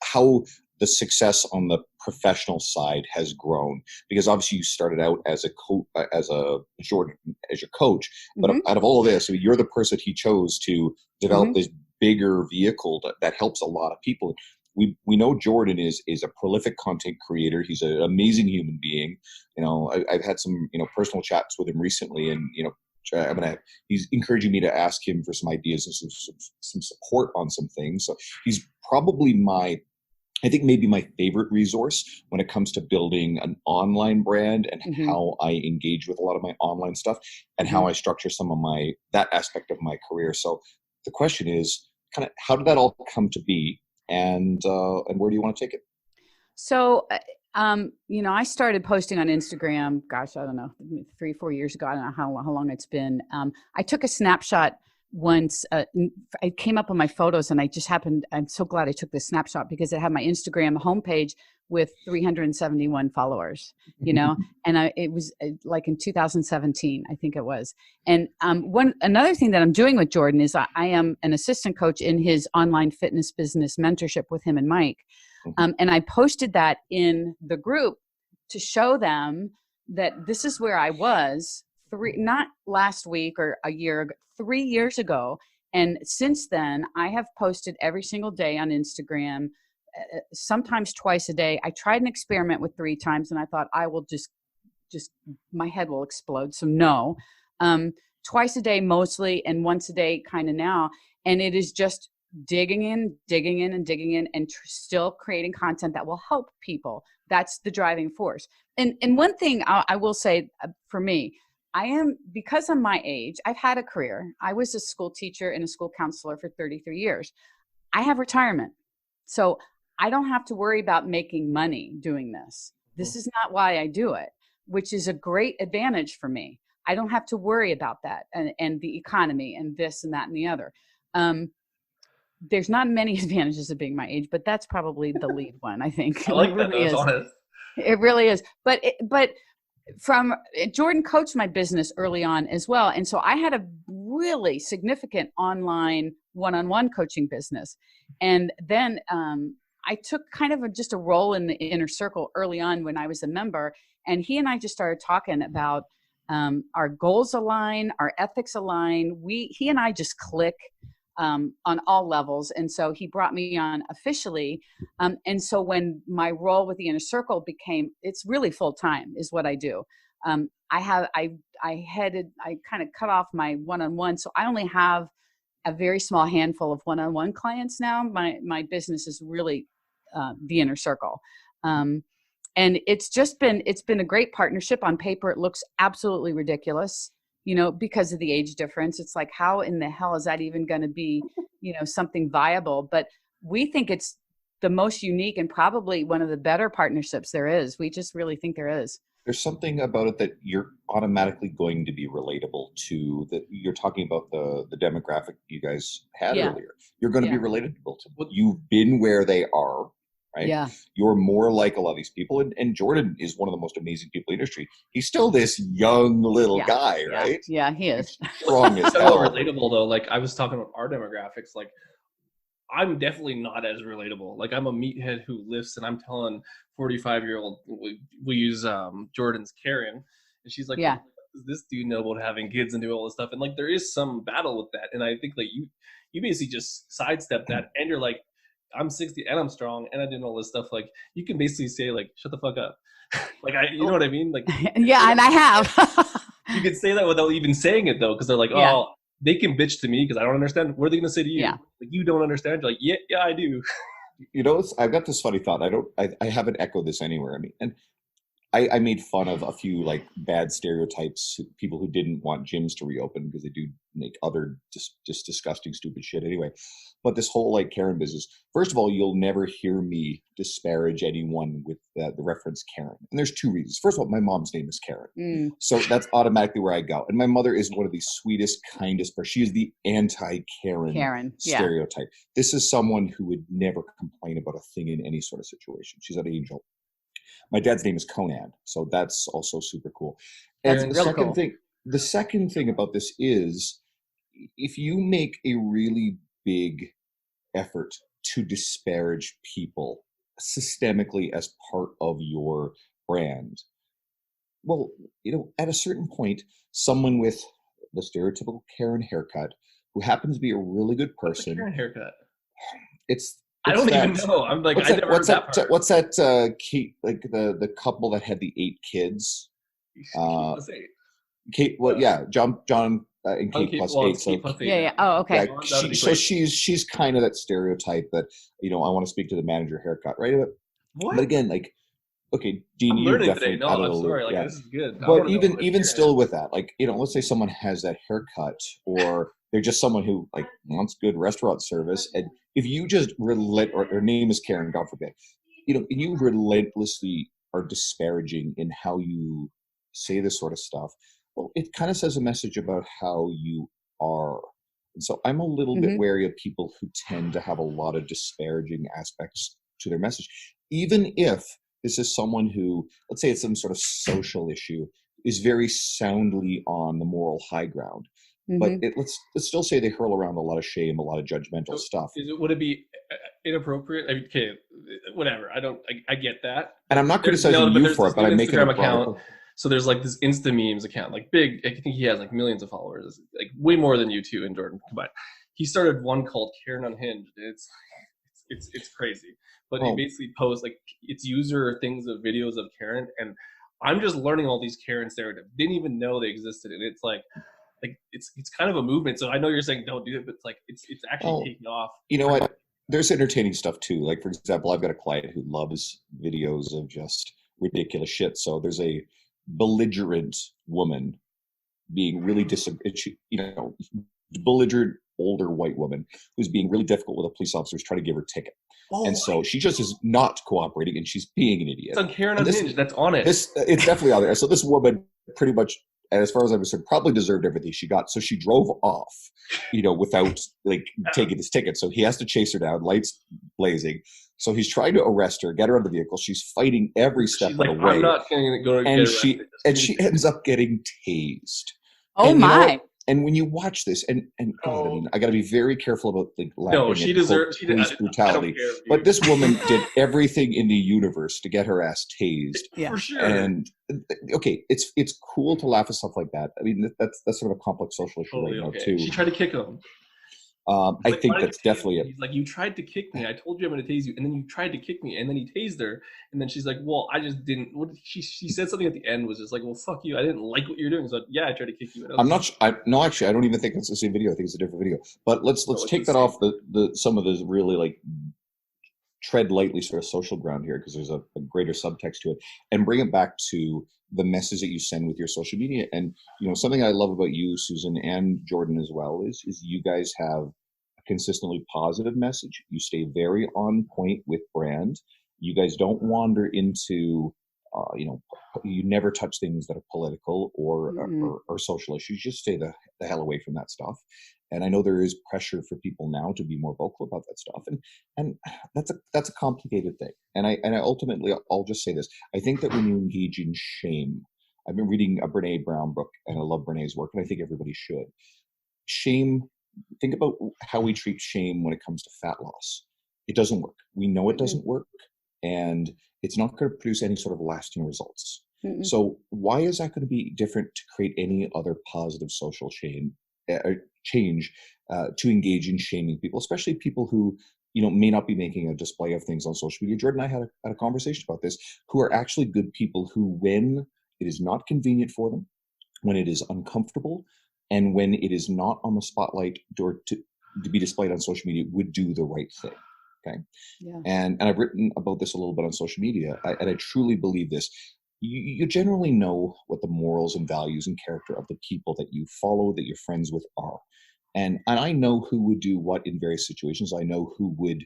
how the success on the professional side has grown, because obviously you started out as a as your coach, but out of all of this, I mean, you're the person he chose to develop this bigger vehicle that helps a lot of people. We know Jordan is a prolific content creator. He's an amazing human being. I've had some personal chats with him recently, and he's encouraging me to ask him for some ideas and some support on some things. So he's probably I think maybe my favorite resource when it comes to building an online brand and how I engage with a lot of my online stuff and how I structure some of that aspect of my career. So the question is kind of how did that all come to be, and where do you want to take it? So, I started posting on Instagram, gosh, I don't know, 3-4 years ago. I don't know how long it's been. I took a snapshot once. I came up on my photos and I'm so glad I took this snapshot because it had my Instagram homepage with 371 followers, and it was like in 2017, I think it was. And another thing that I'm doing with Jordan is I am an assistant coach in his online fitness business mentorship with him and Mike. And I posted that in the group to show them that this is where I was not last week or a year ago, 3 years ago. And since then, I have posted every single day on Instagram, sometimes twice a day. I tried an experiment with 3 times, and I thought I will just my head will explode. So no, twice a day mostly, and once a day kind of now. And it is just digging in, and still creating content that will help people. That's the driving force. And one thing I will say for me, because I'm my age, I've had a career. I was a school teacher and a school counselor for 33 years. I have retirement. So I don't have to worry about making money doing this. This is not why I do it, which is a great advantage for me. I don't have to worry about that and the economy and this and that and the other. There's not many advantages of being my age, but that's probably the lead one, I think. I like It that. really That's is. honest. It really is. But Jordan coached my business early on as well. And so I had a really significant online one-on-one coaching business. And then I took kind of just a role in the inner circle early on when I was a member. And he and I just started talking about our goals align, our ethics align. He and I just click on all levels. And so he brought me on officially. And so when my role with the inner circle it's really full time is what I do. I kind of cut off my one-on-one. So I only have a very small handful of one-on-one clients now. My business is really the inner circle. And it's been a great partnership. On paper, it looks absolutely ridiculous, because of the age difference. It's like, how in the hell is that even going to be, something viable? But we think it's the most unique and probably one of the better partnerships there is. We just really think there is. There's something about it that you're automatically going to be relatable to. That you're talking about the demographic you guys had earlier. You're going to be relatable to. You've been where they are. Right? Yeah. You're more like a lot of these people. And Jordan is one of the most amazing people in the industry. He's still this young little guy, right? Yeah, he is. Strong as So hell. relatable though. Like I was talking about our demographics, like I'm definitely not as relatable. Like I'm a meathead who lifts, and I'm telling 45-year-old, we use Jordan's Karen, and she's like, what does this dude know about having kids and do all this stuff? And like there is some battle with that. And I think like you basically just sidestep that, and you're like, I'm 60 and I'm strong and I did all this stuff. Like you can basically say like, shut the fuck up. Like you know what I mean? Like yeah, and I have. You can say that without even saying it though, because they're like, oh, they can bitch to me because I don't understand. What are they gonna say to you? Yeah. Like you don't understand. You're like, yeah, I do. I've got this funny thought. I haven't echoed this anywhere. I mean, and I made fun of a few like bad stereotypes, people who didn't want gyms to reopen because they do make other just disgusting, stupid shit anyway. But this whole like Karen business, first of all, you'll never hear me disparage anyone with the reference Karen. And there's 2 reasons. First of all, my mom's name is Karen. So that's automatically where I go. And my mother is one of the sweetest, kindest person. She is the anti-Karen stereotype. This is someone who would never complain about a thing in any sort of situation. She's an angel. My dad's name is Conan, so that's also super cool. And the second thing about this is, if you make a really big effort to disparage people systemically as part of your brand, well, at a certain point, someone with the stereotypical Karen haircut, who happens to be a really good person. What's a Karen haircut? I don't even know. I'm like, I never heard that part. What's that? Kate, like the couple that had the 8 kids. Kate. Well, yeah, John, and Kate plus 8. So yeah. Oh, okay. Yeah, she's kind of that stereotype that I want to speak to the manager haircut, right? But again, like, okay, Dean, you're definitely today. No, I'm sorry. Like this is good. But even still with that, like let's say someone has that haircut, or they're just someone who like wants good restaurant service, and if you just or her name is Karen, God forbid, and you relentlessly are disparaging in how you say this sort of stuff, well, it kind of says a message about how you are. And so I'm a little bit wary of people who tend to have a lot of disparaging aspects to their message, even if this is someone who, let's say it's some sort of social issue, is very soundly on the moral high ground. But let's still say they hurl around a lot of shame, a lot of judgmental stuff. Would it be inappropriate? I mean, okay, whatever. I get that. And I'm not criticizing you for it, but I'm making a account. So there's like this Insta memes account, like big. I think he has like millions of followers, like way more than you two and Jordan combined. he started one called Karen Unhinged. It's crazy, but he basically posts like it's user things of videos of Karen, and I'm just learning all these Karens there. Didn't even know they existed, and it's like it's kind of a movement. So I know you're saying don't do it, but it's like it's actually taking off. You know what? There's entertaining stuff too. Like for example, I've got a client who loves videos of just ridiculous shit. So there's a belligerent woman being really belligerent older white woman who's being really difficult with a police officer who's trying to give her a ticket. And so she just is not cooperating and she's being an idiot. It's on Karen Unhinged. That's on it. It's definitely on there. So this woman pretty much, and as far as I'm concerned, probably deserved everything she got. So she drove off, without taking this ticket. So he has to chase her down, lights blazing. So he's trying to arrest her, get her out of the vehicle. She's fighting every step of the way. I'm not going to go get arrested. She ends up getting tased. Oh my. And when you watch this, and God, I mean, I got to be very careful about she deserves police brutality. But this woman did everything in the universe to get her ass tased. Yeah, for sure. And okay, it's cool to laugh at stuff like that. I mean, that's sort of a complex social issue right now too. She tried to kick him. I think that's definitely it. He's like, you tried to kick me. I told you I'm going to tase you, and then you tried to kick me, and then he tased her, and then she's like, well, I just didn't. What she said something at the end was just like, well, fuck you. I didn't like what you're doing. So yeah, I tried to kick you. No, actually, I don't even think it's the same video. I think it's a different video. But let's take that off the some of the really like tread lightly sort of social ground here because there's a greater subtext to it, and bring it back to the message that you send with your social media. And something I love about you, Susan, and Jordan as well is you guys have a consistently positive message. You stay very on point with brand. You guys don't wander into you never touch things that are political or social issues. Just stay the hell away from that stuff. And I know there is pressure for people now to be more vocal about that stuff, and that's a complicated thing. And I ultimately, I'll just say this: I think that when you engage in shame, I've been reading a Brene Brown book, and I love Brene's work, and I think everybody should. Shame. Think about how we treat shame when it comes to fat loss. It doesn't work. We know it doesn't work, and it's not going to produce any sort of lasting results. So why is that going to be different to create any other positive social change to engage in shaming people, especially people who may not be making a display of things on social media? Jordan and I had a conversation about this, who are actually good people who, when it is not convenient for them, when it is uncomfortable, and when it is not on the spotlight or to be displayed on social media, would do the right thing. Okay. Yeah. And I've written about this a little bit on social media, and I truly believe this. You generally know what the morals and values and character of the people that you follow, that you're friends with, are. And I know who would do what in various situations. I know who would,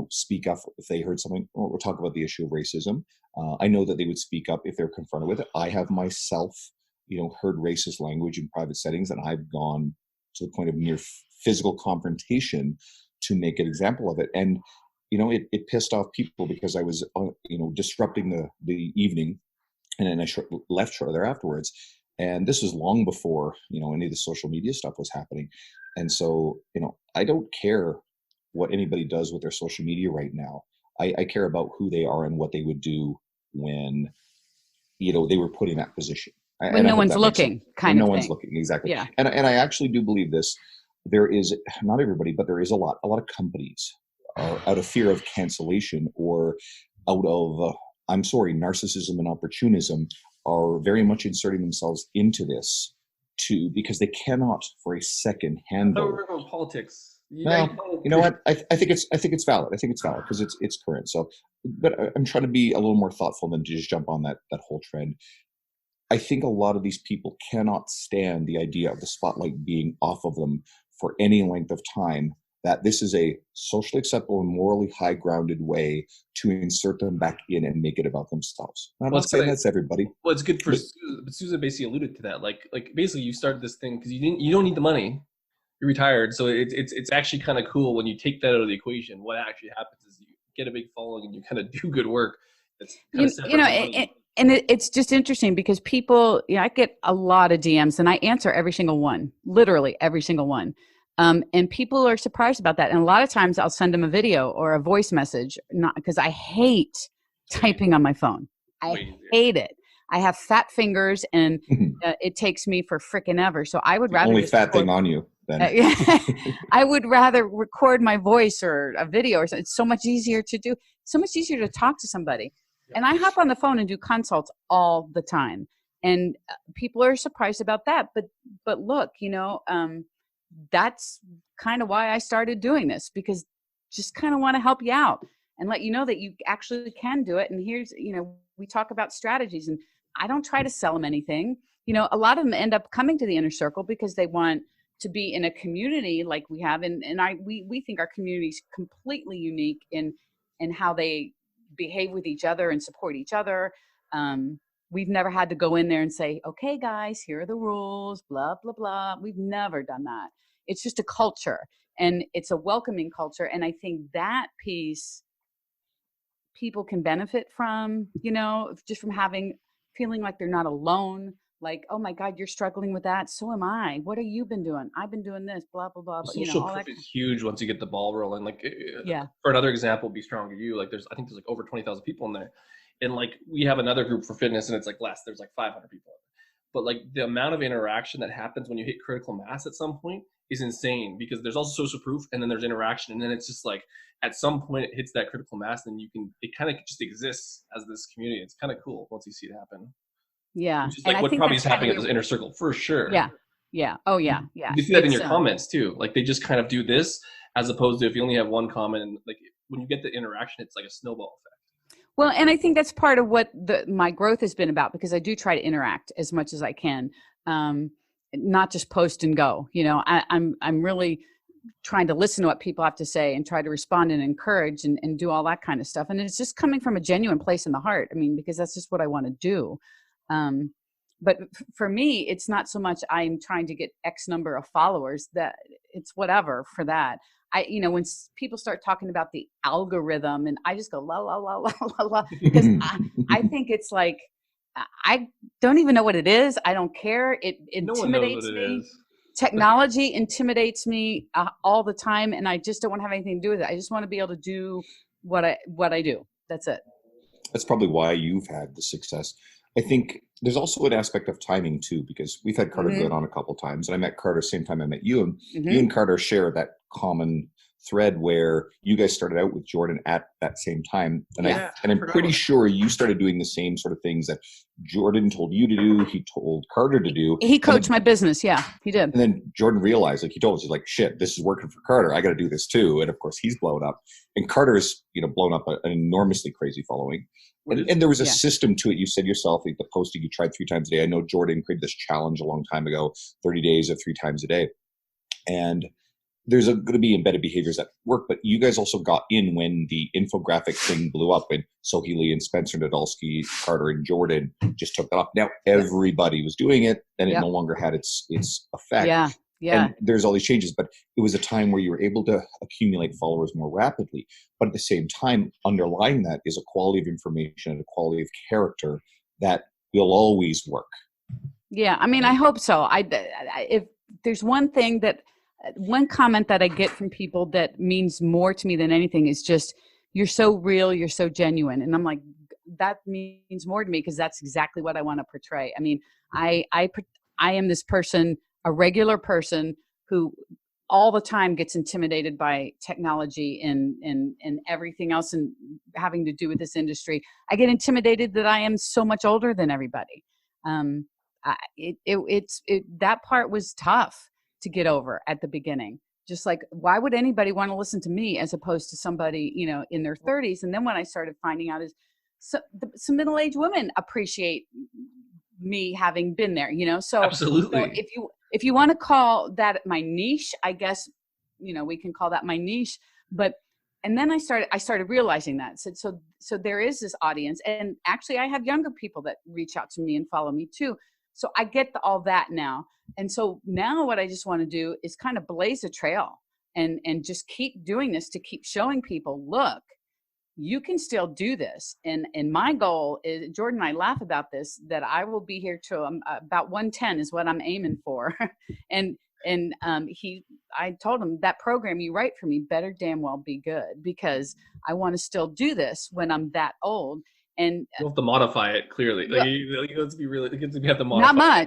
speak up if they heard something. We'll talk about the issue of racism. I know that they would speak up if they're confronted with it. I have myself, heard racist language in private settings, and I've gone to the point of near physical confrontation to make an example of it. And it pissed off people because I was, disrupting the evening, and then I left shortly there afterwards. And this was long before, any of the social media stuff was happening. And so, I don't care what anybody does with their social media right now. I care about who they are and what they would do when, they were put in that position. When no one's looking, kind of thing. No one's looking, exactly. Yeah. And I actually do believe this. There is, not everybody, but there is a lot of companies out of fear of cancellation or out of, narcissism and opportunism, are very much inserting themselves into this because they cannot for a second handle. I thought we were going politics. No, you know what? I think it's valid. I think it's valid because it's current. So, but I'm trying to be a little more thoughtful than to just jump on that whole trend. I think a lot of these people cannot stand the idea of the spotlight being off of them for any length of time, that this is a socially acceptable and morally high-grounded way to insert them back in and make it about themselves. I'm not saying that's everybody. Well, it's good for Susan, but Susan basically alluded to that. Like basically you started this thing because you don't need the money. You're retired, so it's actually kind of cool when you take that out of the equation. What actually happens is you get a big following and you kind of do good work. It's kind of separate. And it's just interesting because people, I get a lot of DMs and I answer every single one, literally every single one. And people are surprised about that. And a lot of times I'll send them a video or a voice message, not because I hate typing on my phone. I hate it. I have fat fingers and it takes me for frickin' ever. So I would rather only fat thing on you. then. I would rather record my voice or a video or something. It's so much easier to do. So much easier to talk to somebody. And I hop on the phone and do consults all the time. And people are surprised about that. But look, that's kind of why I started doing this, because just kind of want to help you out and let you know that you actually can do it. And here's, we talk about strategies, and I don't try to sell them anything. A lot of them end up coming to the inner circle because they want to be in a community like we have. And we think our community is completely unique in how they behave with each other and support each other. We've never had to go in there and say, okay, guys, here are the rules, blah, blah, blah. We've never done that. It's just a culture, and it's a welcoming culture. And I think that piece people can benefit from, just from feeling like they're not alone. Like, oh my God, you're struggling with that. So am I. What have you been doing? I've been doing this, blah, blah, blah. Social proof is huge once you get the ball rolling. Like, yeah. For another example, Be Stronger You, like I think there's like over 20,000 people in there. And like, we have another group for fitness and it's like less, there's like 500 people. But like the amount of interaction that happens when you hit critical mass at some point is insane, because there's also social proof and then there's interaction. And then it's just like, at some point it hits that critical mass and it kind of just exists as this community. It's kind of cool once you see it happen. Yeah. Which is like what probably is happening at this inner circle for sure. Yeah. Yeah. Oh yeah. Yeah. You see that in your comments too. Like they just kind of do this, as opposed to if you only have one comment, and like when you get the interaction, it's like a snowball effect. Well, and I think that's part of what my growth has been about, because I do try to interact as much as I can, not just post and go. I'm really trying to listen to what people have to say and try to respond and encourage and do all that kind of stuff. And it's just coming from a genuine place in the heart. I mean, because that's just what I want to do. But for me, it's not so much I'm trying to get X number of followers, that it's whatever for that. When people start talking about the algorithm, and I just go, la, la, la, la, la, la, because I think it's like, I don't even know what it is. I don't care. It intimidates me. Technology intimidates me all the time. And I just don't want to have anything to do with it. I just want to be able to do what I do. That's it. That's probably why you've had the success. I think there's also an aspect of timing too, because we've had Carter Good on a couple of times, and I met Carter same time I met you, and you and Carter share that common thread where you guys started out with Jordan at that same time. And I'm pretty sure you started doing the same sort of things that Jordan told you to do. He told Carter to do. He coached my business. Yeah, he did. And then Jordan realized, like he told us, he's like, shit, this is working for Carter. I got to do this too. And of course he's blown up, and Carter's, blown up an enormously crazy following. And there was a system to it. You said yourself, like the posting you tried 3 times a day. I know Jordan created this challenge a long time ago, 30 days of 3 times a day. And there's going to be embedded behaviors that work, but you guys also got in when the infographic thing blew up, when Soheili and Spencer Nadolski, Carter and Jordan just took it off. Now everybody was doing it, and it no longer had its effect. Yeah. And there's all these changes, but it was a time where you were able to accumulate followers more rapidly. But at the same time, underlying that is a quality of information and a quality of character that will always work. Yeah, I mean, I hope so. If there's one comment that I get from people that means more to me than anything is just, you're so real, you're so genuine. And I'm like, that means more to me, because that's exactly what I want to portray. I mean, I am this person, a regular person who all the time gets intimidated by technology and everything else and having to do with this industry. I get intimidated that I am so much older than everybody. That part was tough to get over at the beginning. Just like, why would anybody want to listen to me as opposed to somebody, in their 30s? And then when I started finding out some middle-aged women appreciate me having been there, so absolutely. So if you want to call that my niche, I guess, we can call that my niche. And then I started realizing that. So there is this audience, and actually I have younger people that reach out to me and follow me too. So I get all that now. And so now what I just want to do is kind of blaze a trail and just keep doing this, to keep showing people, look, you can still do this. And my goal is, Jordan and I laugh about this, that I will be here till about 110 is what I'm aiming for. I told him, that program you write for me better damn well be good, because I want to still do this when I'm that old. And you have to modify it clearly. Like, you have to be really, you have to modify.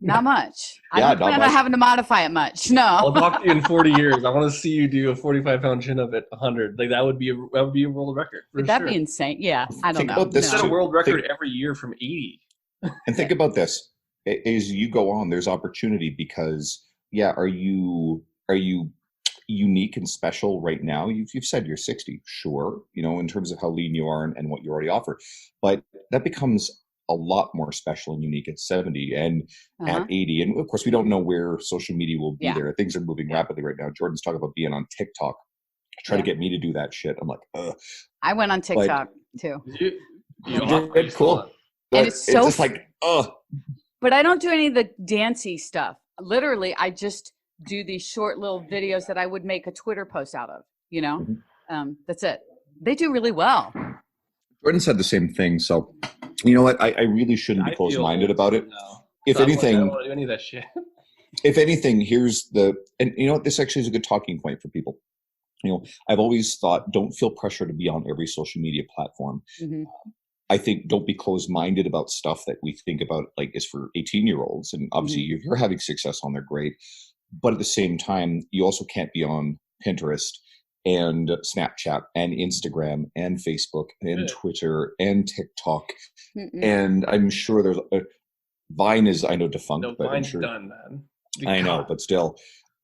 Not much. I Yeah, don't not plan much. on having to modify it much. No. I'll talk to you in 40 years. I want to see you do a 45-pound chin-up at 100. Like that would be a world record for Would that sure. be insane? Yeah, I don't Think know. about this, Set a too. world record every year from 80. And think about this. As you go on, there's opportunity because, are you unique and special right now? You've said you're 60, sure, in terms of how lean you are and what you already offer. But that becomes a lot more special and unique at 70 and at 80. And of course, we don't know where social media will be there. Things are moving rapidly right now. Jordan's talking about being on TikTok. Try to get me to do that shit. I'm like, ugh. I went on TikTok too. Cool. And it's so just like, ugh. But I don't do any of the dancey stuff. Literally, I just do these short little videos that I would make a Twitter post out of, That's it. They do really well. Jordan said the same thing. So, you know what? I really shouldn't be closed-minded about it. If anything, I don't want to do any of that shit. If anything, and you know what? This actually is a good talking point for people. I've always thought, don't feel pressure to be on every social media platform. Mm-hmm. I think don't be closed-minded about stuff that we think about, like is for 18-year-olds. And obviously, if you're having success on there, great. But at the same time, you also can't be on Pinterest and Snapchat and Instagram and Facebook and Twitter and TikTok. And I'm sure there's Vine is, I know, defunct. No, but Vine's I'm sure, done, man. I know, but still.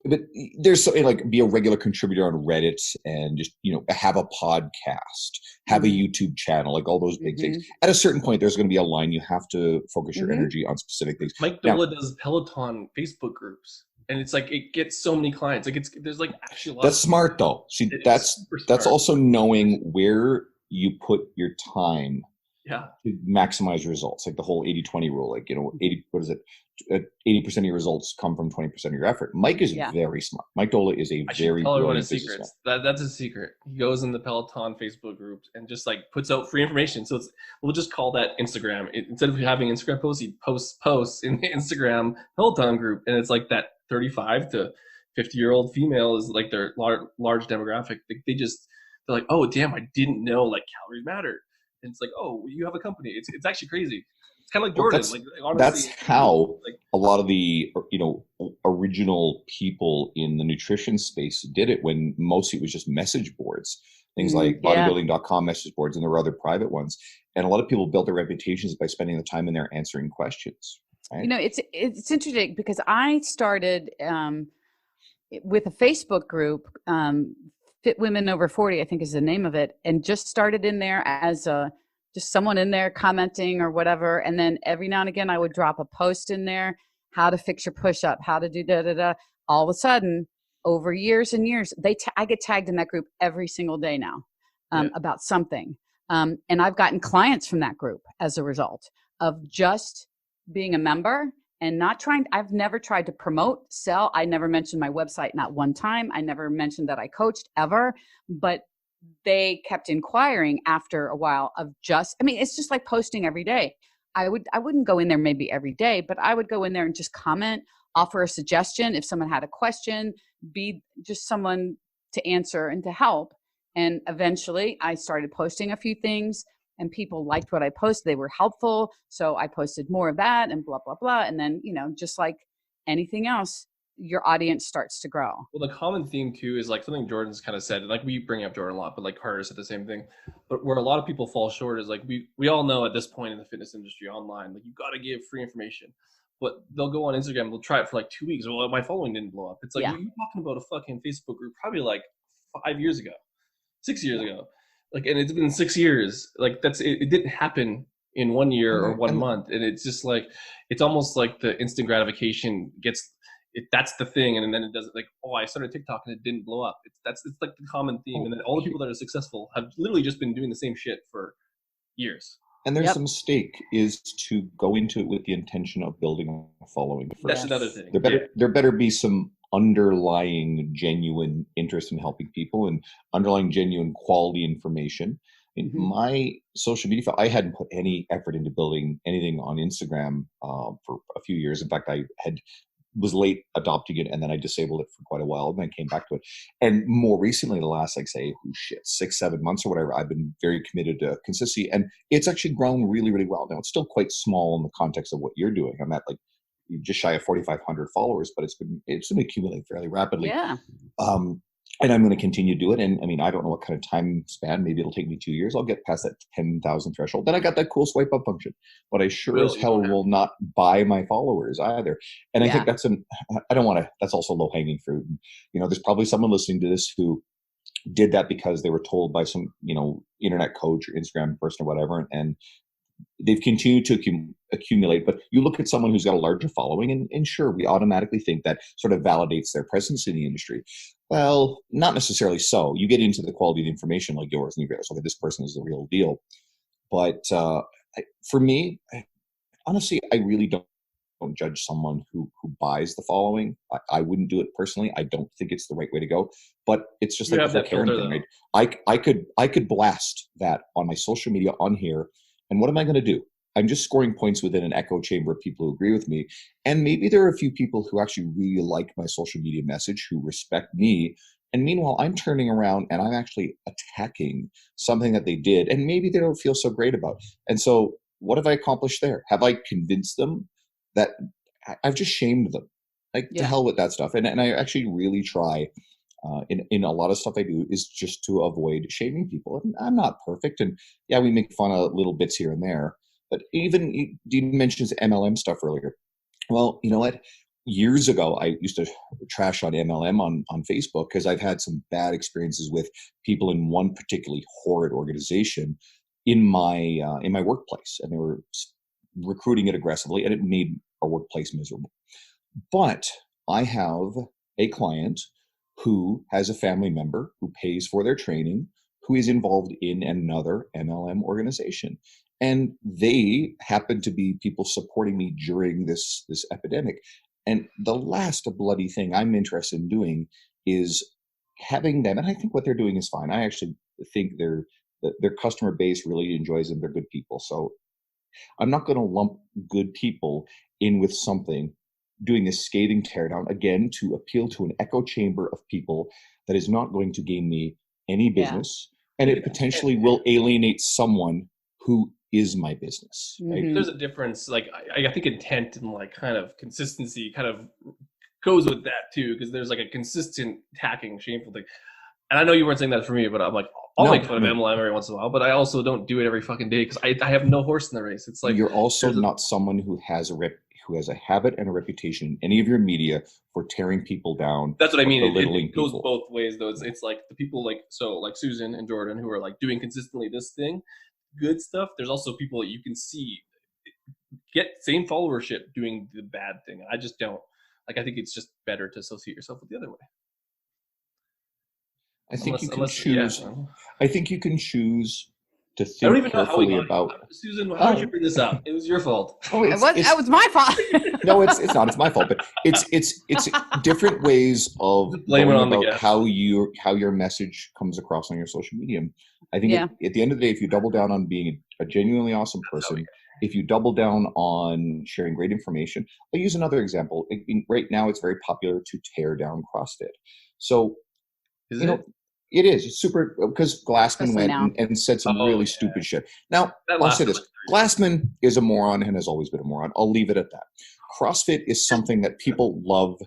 But there's something like be a regular contributor on Reddit and just, have a podcast, have a YouTube channel, like all those big things. At a certain point, there's going to be a line. You have to focus your energy on specific things. Mike Dola does Peloton Facebook groups. And it's like, it gets so many clients. Like there's like actually a lot. That's smart though. See, that's also knowing where you put your time to maximize results. Like the whole 80-20 rule, 80% of your results come from 20% of your effort. Mike is very smart. Mike Dola is a very brilliant businessman. That's a secret. He goes in the Peloton Facebook groups and just like puts out free information. So we'll just call that Instagram. Instead of having Instagram posts, he posts in the Instagram Peloton group. And it's like that 35 to 50-year-old female is like their large demographic. They're like, oh damn, I didn't know like calories matter. And it's like, oh, you have a company. It's actually crazy. It's kind of like Jordan. Honestly, that's how a lot of the original people in the nutrition space did it. When mostly it was just message boards, things like bodybuilding.com message boards, and there were other private ones. And a lot of people built their reputations by spending the time in there answering questions. Right? It's interesting because I started with a Facebook group. Fit Women Over 40, I think is the name of it, and just started in there as just someone in there commenting or whatever. And then every now and again, I would drop a post in there, how to fix your push-up, how to do da-da-da. All of a sudden, over years and years, I get tagged in that group every single day now about something. And I've gotten clients from that group as a result of just being a member and I've never tried to promote, sell. I never mentioned my website, not one time. I never mentioned that I coached ever, but they kept inquiring after a while of it's just like posting every day. I wouldn't go in there maybe every day, but I would go in there and just comment, offer a suggestion. If someone had a question, be just someone to answer and to help. And eventually I started posting a few things and people liked what I posted. They were helpful. So I posted more of that and blah, blah, blah. And then, just like anything else, your audience starts to grow. Well, the common theme too is like something Jordan's kind of said, and like we bring up Jordan a lot, but like Carter said the same thing. But where a lot of people fall short is like we all know at this point in the fitness industry online, like you got to give free information. But they'll go on Instagram, they'll try it for like 2 weeks. Well, my following didn't blow up. It's like you're talking about a fucking Facebook group probably like 5 years ago, 6 years ago. Like, and it's been 6 years. Like it didn't happen in 1 year or 1 month. And it's just like, it's almost like the instant gratification that's the thing. And then it doesn't like, oh, I started TikTok and it didn't blow up. It's like the common theme. And then all the people that are successful have literally just been doing the same shit for years. And there's a mistake is to go into it with the intention of building a following first. That's another thing. There better be some underlying genuine interest in helping people and underlying genuine quality information. In my social media, I hadn't put any effort into building anything on Instagram for a few years. In fact, I was late adopting it, and then I disabled it for quite a while, and then I came back to it. And more recently, the last, 6-7 months or whatever, I've been very committed to consistency, and it's actually grown really, really well. Now, it's still quite small in the context of what you're doing. I'm at just shy of 4,500 followers, but it's been accumulating fairly rapidly. Yeah. And I'm going to continue to do it. And I mean, I don't know what kind of time span. Maybe it'll take me 2 years. I'll get past that 10,000 threshold. Then I got that cool swipe up function. But I sure as hell will not buy my followers either. And I think I don't want to, that's also low hanging fruit. And, there's probably someone listening to this who did that because they were told by some, internet coach or Instagram person or whatever. And they've continued to accumulate. But you look at someone who's got a larger following, and sure, we automatically think that sort of validates their presence in the industry. Well, not necessarily so. You get into the quality of the information like yours, and you realize, okay, this person is the real deal. But for me, honestly, I really don't judge someone who buys the following. I wouldn't do it personally. I don't think it's the right way to go. But it's just like the Karen thing, right? I could blast that on my social media on here. And what am I going to do? I'm just scoring points within an echo chamber of people who agree with me. And maybe there are a few people who actually really like my social media message, who respect me. And meanwhile, I'm turning around and I'm actually attacking something that they did. And maybe they don't feel so great about. And so what have I accomplished there? Have I convinced them that I've just shamed them? Like, to hell with that stuff. And I actually really try in a lot of stuff I do is just to avoid shaming people. And I'm not perfect. And yeah, we make fun of little bits here and there. But even Dean mentions MLM stuff earlier. Well, you know what? Years ago, I used to trash on MLM on Facebook because I've had some bad experiences with people in one particularly horrid organization in my workplace, and they were recruiting it aggressively, and it made our workplace miserable. But I have a client who has a family member who pays for their training, who is involved in another MLM organization. And they happen to be people supporting me during this epidemic. And the last bloody thing I'm interested in doing is having them, and I think what they're doing is fine. I actually think their customer base really enjoys them. They're good people. So I'm not going to lump good people in with something, doing this scathing teardown, again, to appeal to an echo chamber of people that is not going to gain me any business. And it potentially will alienate someone who is my business. Right? Mm-hmm. There's a difference. Like, I think intent and like kind of consistency kind of goes with that too, because there's like a consistent attacking, shameful thing. And I know you weren't saying that for me, but I'm like, I'll make fun of MLM every once in a while, but I also don't do it every fucking day because I have no horse in the race. It's like, you're also not someone who has a habit and a reputation in any of your media for tearing people down. That's what I mean. It goes both ways though. It's like the people like Susan and Jordan who are like doing consistently this thing, good stuff. There's also people that you can see get same followership doing the bad thing. I just don't like. I think it's just better to associate yourself with the other way. I think you can choose. Yeah. I think you can choose to think I don't even carefully know how about. Susan, how did you bring this up? It was your fault. Oh, that was my fault. No, it's not. It's my fault. But it's different ways of blame it on about how your message comes across on your social media. I think at the end of the day, if you double down on being a genuinely awesome person, if you double down on sharing great information, I'll use another example. Right now, it's very popular to tear down CrossFit. So, it is. It's super, because Glassman went and said some really stupid shit. Now, I'll say this. Glassman is a moron and has always been a moron. I'll leave it at that. CrossFit is something that people love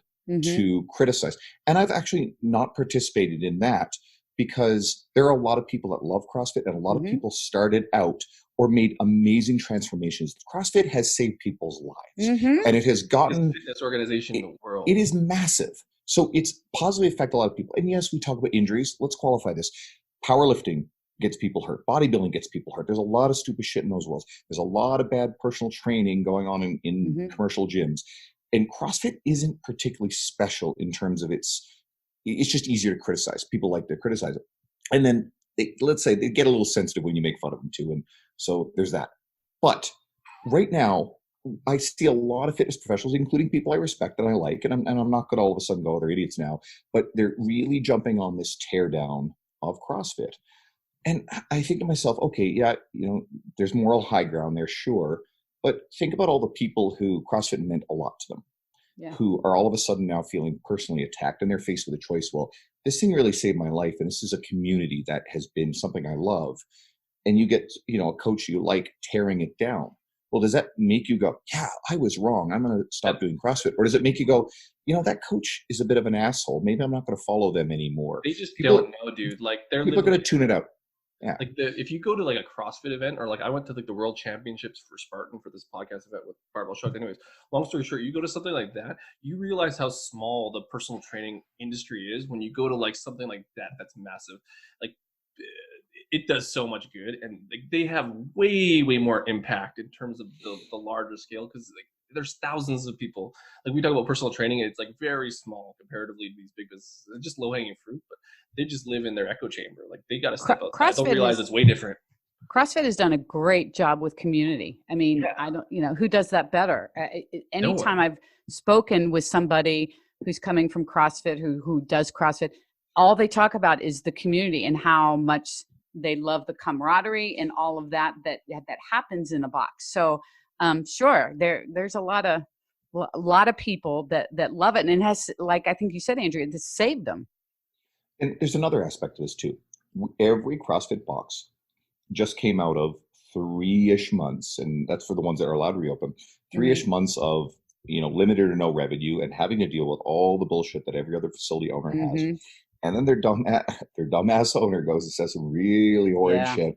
to criticize. And I've actually not participated in that because there are a lot of people that love CrossFit, and a lot of people started out or made amazing transformations. CrossFit has saved people's lives. And it has gotten... the fitness organization in the world. It is massive. So it's positively affected a lot of people. And yes, we talk about injuries. Let's qualify this. Powerlifting gets people hurt. Bodybuilding gets people hurt. There's a lot of stupid shit in those worlds. There's a lot of bad personal training going on in commercial gyms. And CrossFit isn't particularly special in terms of it's just easier to criticize. People like to criticize it. And then let's say they get a little sensitive when you make fun of them too. And so there's that. But right now, I see a lot of fitness professionals, including people I respect and I like, and I'm not going to all of a sudden go, they're idiots now, but they're really jumping on this teardown of CrossFit. And I think to myself, okay, yeah, there's moral high ground there, sure, but think about all the people who CrossFit meant a lot to them, who are all of a sudden now feeling personally attacked, and they're faced with a choice. Well, this thing really saved my life, and this is a community that has been something I love. And you get, a coach you like tearing it down. well, does that make you go, yeah, I was wrong, I'm going to stop doing CrossFit? Or does it make you go, that coach is a bit of an asshole, maybe I'm not going to follow them anymore? They just don't know, dude. Like they're people are going to tune it out. Yeah. Like if you go to like a CrossFit event, or like I went to like the World Championships for Spartan for this podcast event with Barbell Shrugged. Anyways, long story short, you go to something like that, you realize how small the personal training industry is when you go to like something like that that's massive. Like it does so much good, and like they have way more impact in terms of the larger scale, because like there's thousands of people. Like we talk about personal training, it's like very small comparatively to these big businesses. They're just low hanging fruit, but they just live in their echo chamber. Like they got to step outside. Don't realize it's way different. CrossFit has done a great job with community. I mean, I don't, who does that better? Anytime I've spoken with somebody who's coming from CrossFit, who does CrossFit, all they talk about is the community and how much they love the camaraderie and all of that happens in a box. So sure, there's a lot of people that love it, and it has, like I think you said, Andrea, to save them. And there's another aspect to this too. Every CrossFit box just came out of 3-ish months, and that's for the ones that are allowed to reopen, 3-ish months of limited or no revenue, and having to deal with all the bullshit that every other facility owner has. And then their dumbass owner goes and says some really horrid shit.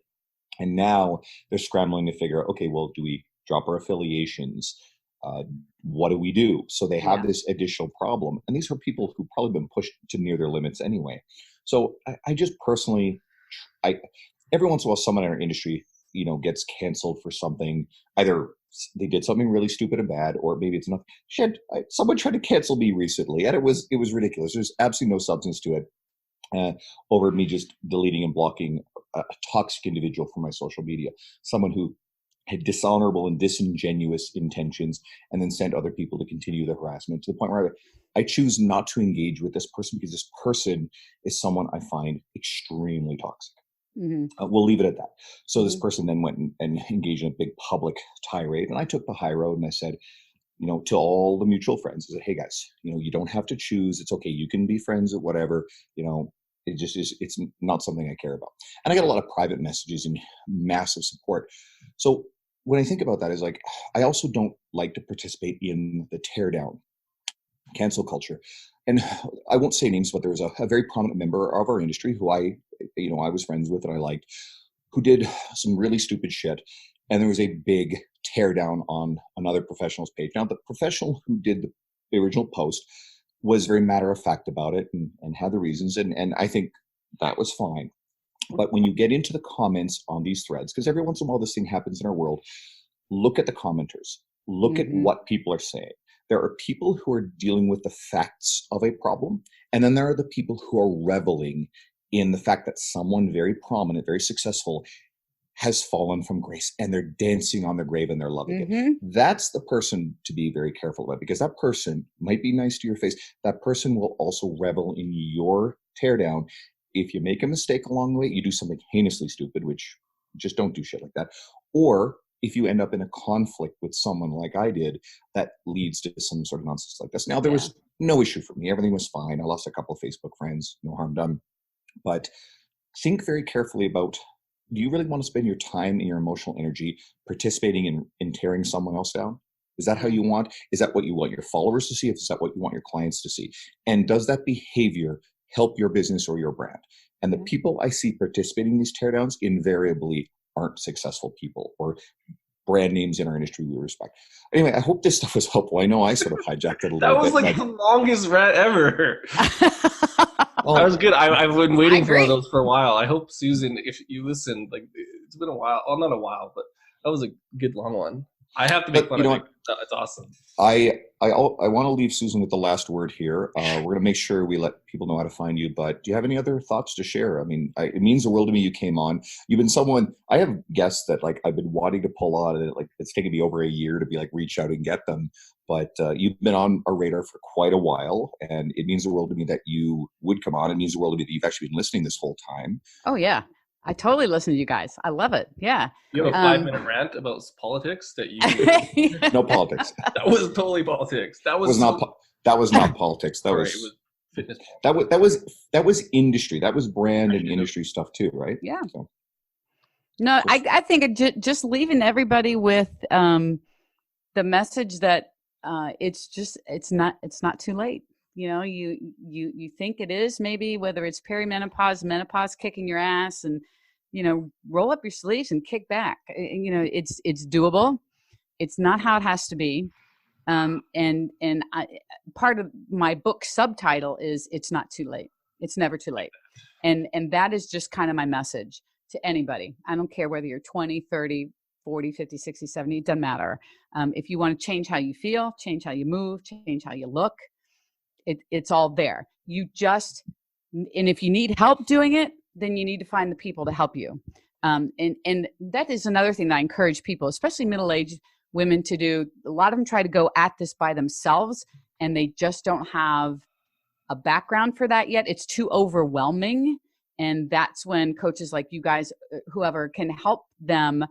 And now they're scrambling to figure out, okay, well, do we drop our affiliations? What do we do? So they have this additional problem. And these are people who've probably been pushed to near their limits anyway. So I just personally, every once in a while, someone in our industry, gets canceled for something. Either they did something really stupid and bad, or maybe it's not. Shit, someone tried to cancel me recently, and it was ridiculous. There's absolutely no substance to it. Over me just deleting and blocking a toxic individual from my social media, someone who had dishonorable and disingenuous intentions, and then sent other people to continue the harassment, to the point where I choose not to engage with this person, because this person is someone I find extremely toxic. We'll leave it at that. So this person then went and engaged in a big public tirade, and I took the high road, and I said, to all the mutual friends, I said, hey guys, you don't have to choose. It's okay. You can be friends or whatever. It just is. It's not something I care about. And I got a lot of private messages and massive support. So when I think about that, is like, I also don't like to participate in the teardown cancel culture. And I won't say names, but there was a very prominent member of our industry who I was friends with and I liked, who did some really stupid shit. And there was a big teardown on another professional's page. Now, the professional who did the original post was very matter of fact about it and had the reasons. And I think that was fine. But when you get into the comments on these threads, because every once in a while this thing happens in our world, look at the commenters, look at what people are saying. There are people who are dealing with the facts of a problem, and then there are the people who are reveling in the fact that someone very prominent, very successful, has fallen from grace, and they're dancing on their grave and they're loving it. That's the person to be very careful about, because that person might be nice to your face. That person will also revel in your teardown. If you make a mistake along the way, you do something heinously stupid, which just don't do shit like that. Or if you end up in a conflict with someone like I did, that leads to some sort of nonsense like this. Now, there was no issue for me. Everything was fine. I lost a couple of Facebook friends, no harm done. But think very carefully about, do you really want to spend your time and your emotional energy participating in tearing someone else down? Is that how you want? Is that what you want your followers to see? Is that what you want your clients to see? And does that behavior help your business or your brand? And the people I see participating in these teardowns invariably aren't successful people or brand names in our industry we respect. Anyway, I hope this stuff was helpful. I know I sort of hijacked it a little bit. That was like the longest rant ever. Well, that was good. I've been waiting for those for a while. I hope, Susan, if you listen, like, it's been a while. Well, not a while, but that was a good long one. I have to make fun of it. It's awesome. I want to leave Susan with the last word here. We're going to make sure we let people know how to find you, but do you have any other thoughts to share? I mean, it means the world to me you came on. You've been someone, I have guests that like I've been wanting to pull on, and like it's taken me over a year to be like reach out and get them. But you've been on our radar for quite a while, and it means the world to me that you would come on. It means the world to me that you've actually been listening this whole time. Oh, yeah. I totally listen to you guys. I love it. Yeah. You have a 5-minute rant about politics that you No politics. That was totally politics. That was not politics. That was, it was fitness politics. That was industry. That was brand and industry stuff too, right? Yeah. So. No, I think just leaving everybody with the message that it's not too late. You know, you think it is, maybe, whether it's perimenopause, menopause kicking your ass, and roll up your sleeves and kick back. It's doable. It's not how it has to be. Part of my book subtitle is "It's not too late. It's never too late," and that is just kind of my message to anybody. I don't care whether you're 20, 30, 40, 50, 60, 70, it doesn't matter. If you want to change how you feel, change how you move, change how you look, it's all there. And if you need help doing it, then you need to find the people to help you. And that is another thing that I encourage people, especially middle-aged women, to do. A lot of them try to go at this by themselves, and they just don't have a background for that yet. It's too overwhelming. And that's when coaches like you guys, whoever, can help them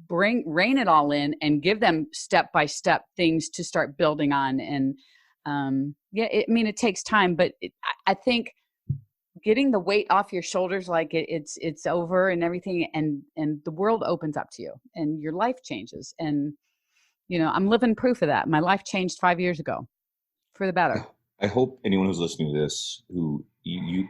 rein it all in and give them step-by-step things to start building on. And it takes time, but I think getting the weight off your shoulders, like it's over and everything, and the world opens up to you and your life changes. And I'm living proof of that. My life changed 5 years ago for the better. I hope anyone who's listening to this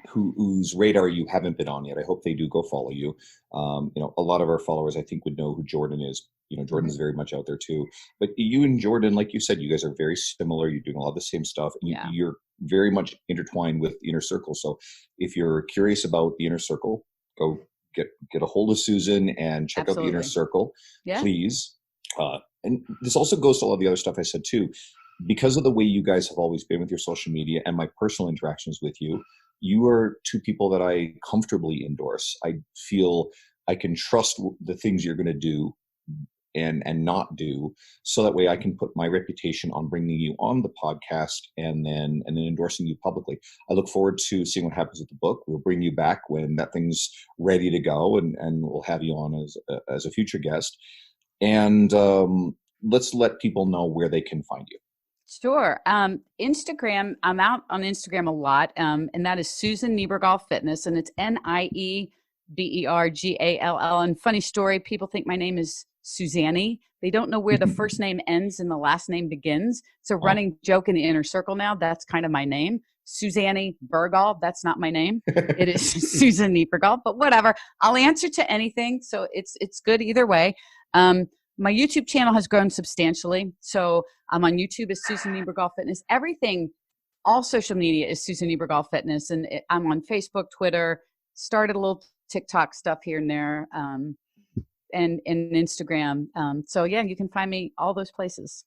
whose radar you haven't been on yet, I hope they do go follow you. A lot of our followers, I think, would know who Jordan is. Jordan is very much out there too. But you and Jordan, like you said, you guys are very similar. You're doing a lot of the same stuff. And you're very much intertwined with the Inner Circle. So if you're curious about the Inner Circle, go get a hold of Susan and check out the Inner Circle, please. And this also goes to all of the other stuff I said too. Because of the way you guys have always been with your social media and my personal interactions with you, you are two people that I comfortably endorse. I feel I can trust the things you're going to do and not do, so that way I can put my reputation on bringing you on the podcast and then endorsing you publicly. I look forward to seeing what happens with the book. We'll bring you back when that thing's ready to go, and we'll have you on as a future guest. And let's let people know where they can find you. Sure. Instagram, I'm out on Instagram a lot, and that is Susan Niebergall Fitness, and it's Niebergall. And funny story, people think my name is Suzanne. They don't know where the first name ends and the last name begins. It's a running joke in the Inner Circle now. That's kind of my name. Suzanne Bergall, that's not my name. It is Susan Niebergall, but whatever. I'll answer to anything, so it's good either way. My YouTube channel has grown substantially. So I'm on YouTube as Susan Niebergall Fitness. Everything, all social media is Susan Niebergall Fitness. And I'm on Facebook, Twitter, started a little TikTok stuff here and there, and Instagram. So yeah, you can find me all those places.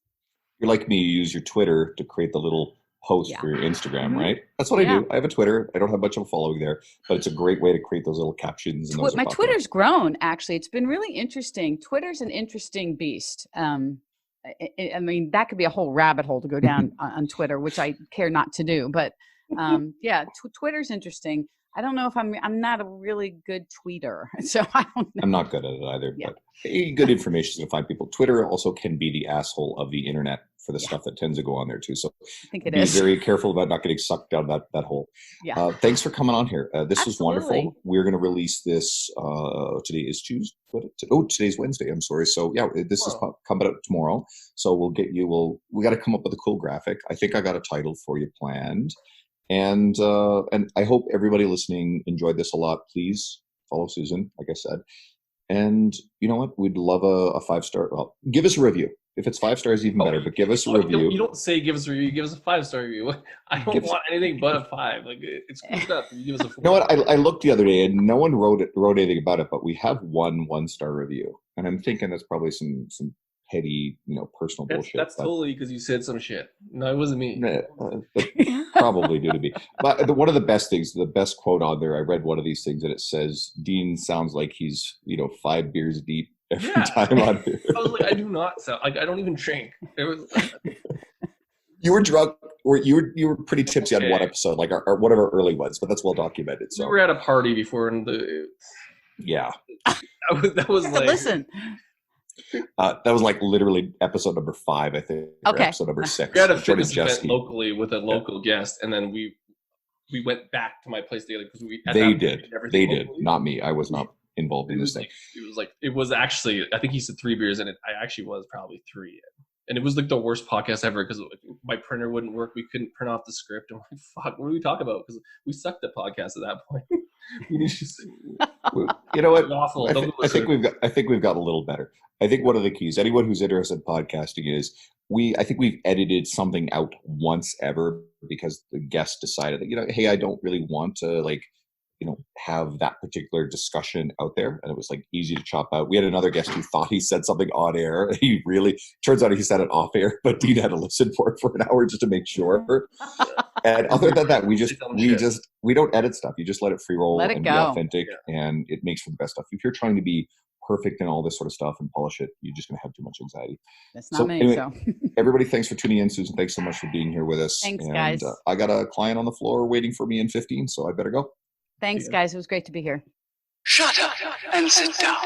You're like me, you use your Twitter to create the little post for your Instagram, right? That's what I do. I have a Twitter. I don't have much of a following there, but it's a great way to create those little captions. And my Twitter's grown, actually. It's been really interesting. Twitter's an interesting beast. I mean, that could be a whole rabbit hole to go down on Twitter, which I care not to do. But Twitter's interesting. I don't know if I'm not a really good tweeter, so I don't know. I'm not good at it either, but good information to find people. Twitter also can be the asshole of the internet for the stuff that tends to go on there too. So I think be very careful about not getting sucked down that hole. Yeah. Thanks for coming on here. This was wonderful. We're going to release this. Today is Tuesday. Today's Wednesday. I'm sorry. So yeah, this is coming up tomorrow. So we'll get you. We got to come up with a cool graphic. I think I got a title for you planned. And I hope everybody listening enjoyed this a lot. Please follow Susan, like I said. And you know what? We'd love a 5-star. Well, give us a review. If it's 5 stars, even better. But give us a review. You don't say give us a review. Give us a 5-star review. I don't want anything but a 5. Like, it's cool enough. You give us a 4. You know what? I looked the other day and no one wrote anything about it. But we have 1-star review, and I'm thinking that's probably some petty, personal bullshit. That's totally because you said some shit. No, it wasn't me. Probably due to be. But one of the best things, the best quote on there, I read one of these things and it says, Dean sounds like he's, 5 beers deep every time on here. I was like, I do not sound like, I don't even drink. It was. You were drunk, or you were pretty tipsy on one episode, like our one of our early ones, but that's well documented. So we were at a party before, and that was like, listen. That was like literally episode number 5, I think. Okay. Or episode number 6. We had a fitness event locally with a local guest, and then we went back to my place together because They did, not me. I was not involved in this thing. It was actually, I think he said 3 beers, and I actually was probably 3 in. And it was like the worst podcast ever because my printer wouldn't work. We couldn't print off the script. I'm like, fuck, what do we talk about? Because we sucked at podcasts at that point. You know what? Awful. I think we've got a little better. I think one of the keys, anyone who's interested in podcasting, is I think we've edited something out once ever because the guest decided that, hey, I don't really want to have that particular discussion out there. And it was easy to chop out. We had another guest who thought he said something on air. Turns out he said it off air, but Dean had to listen for it for an hour just to make sure. And other than that, we don't edit stuff. You just let it free roll and be authentic, and it makes for the best stuff. If you're trying to be perfect and all this sort of stuff and polish it, you're just going to have too much anxiety. That's not me. Anyway, everybody, thanks for tuning in. Susan, thanks so much for being here with us. Thanks, guys. I got a client on the floor waiting for me in 15, so I better go. Thanks, guys. It was great to be here. Shut up and sit down.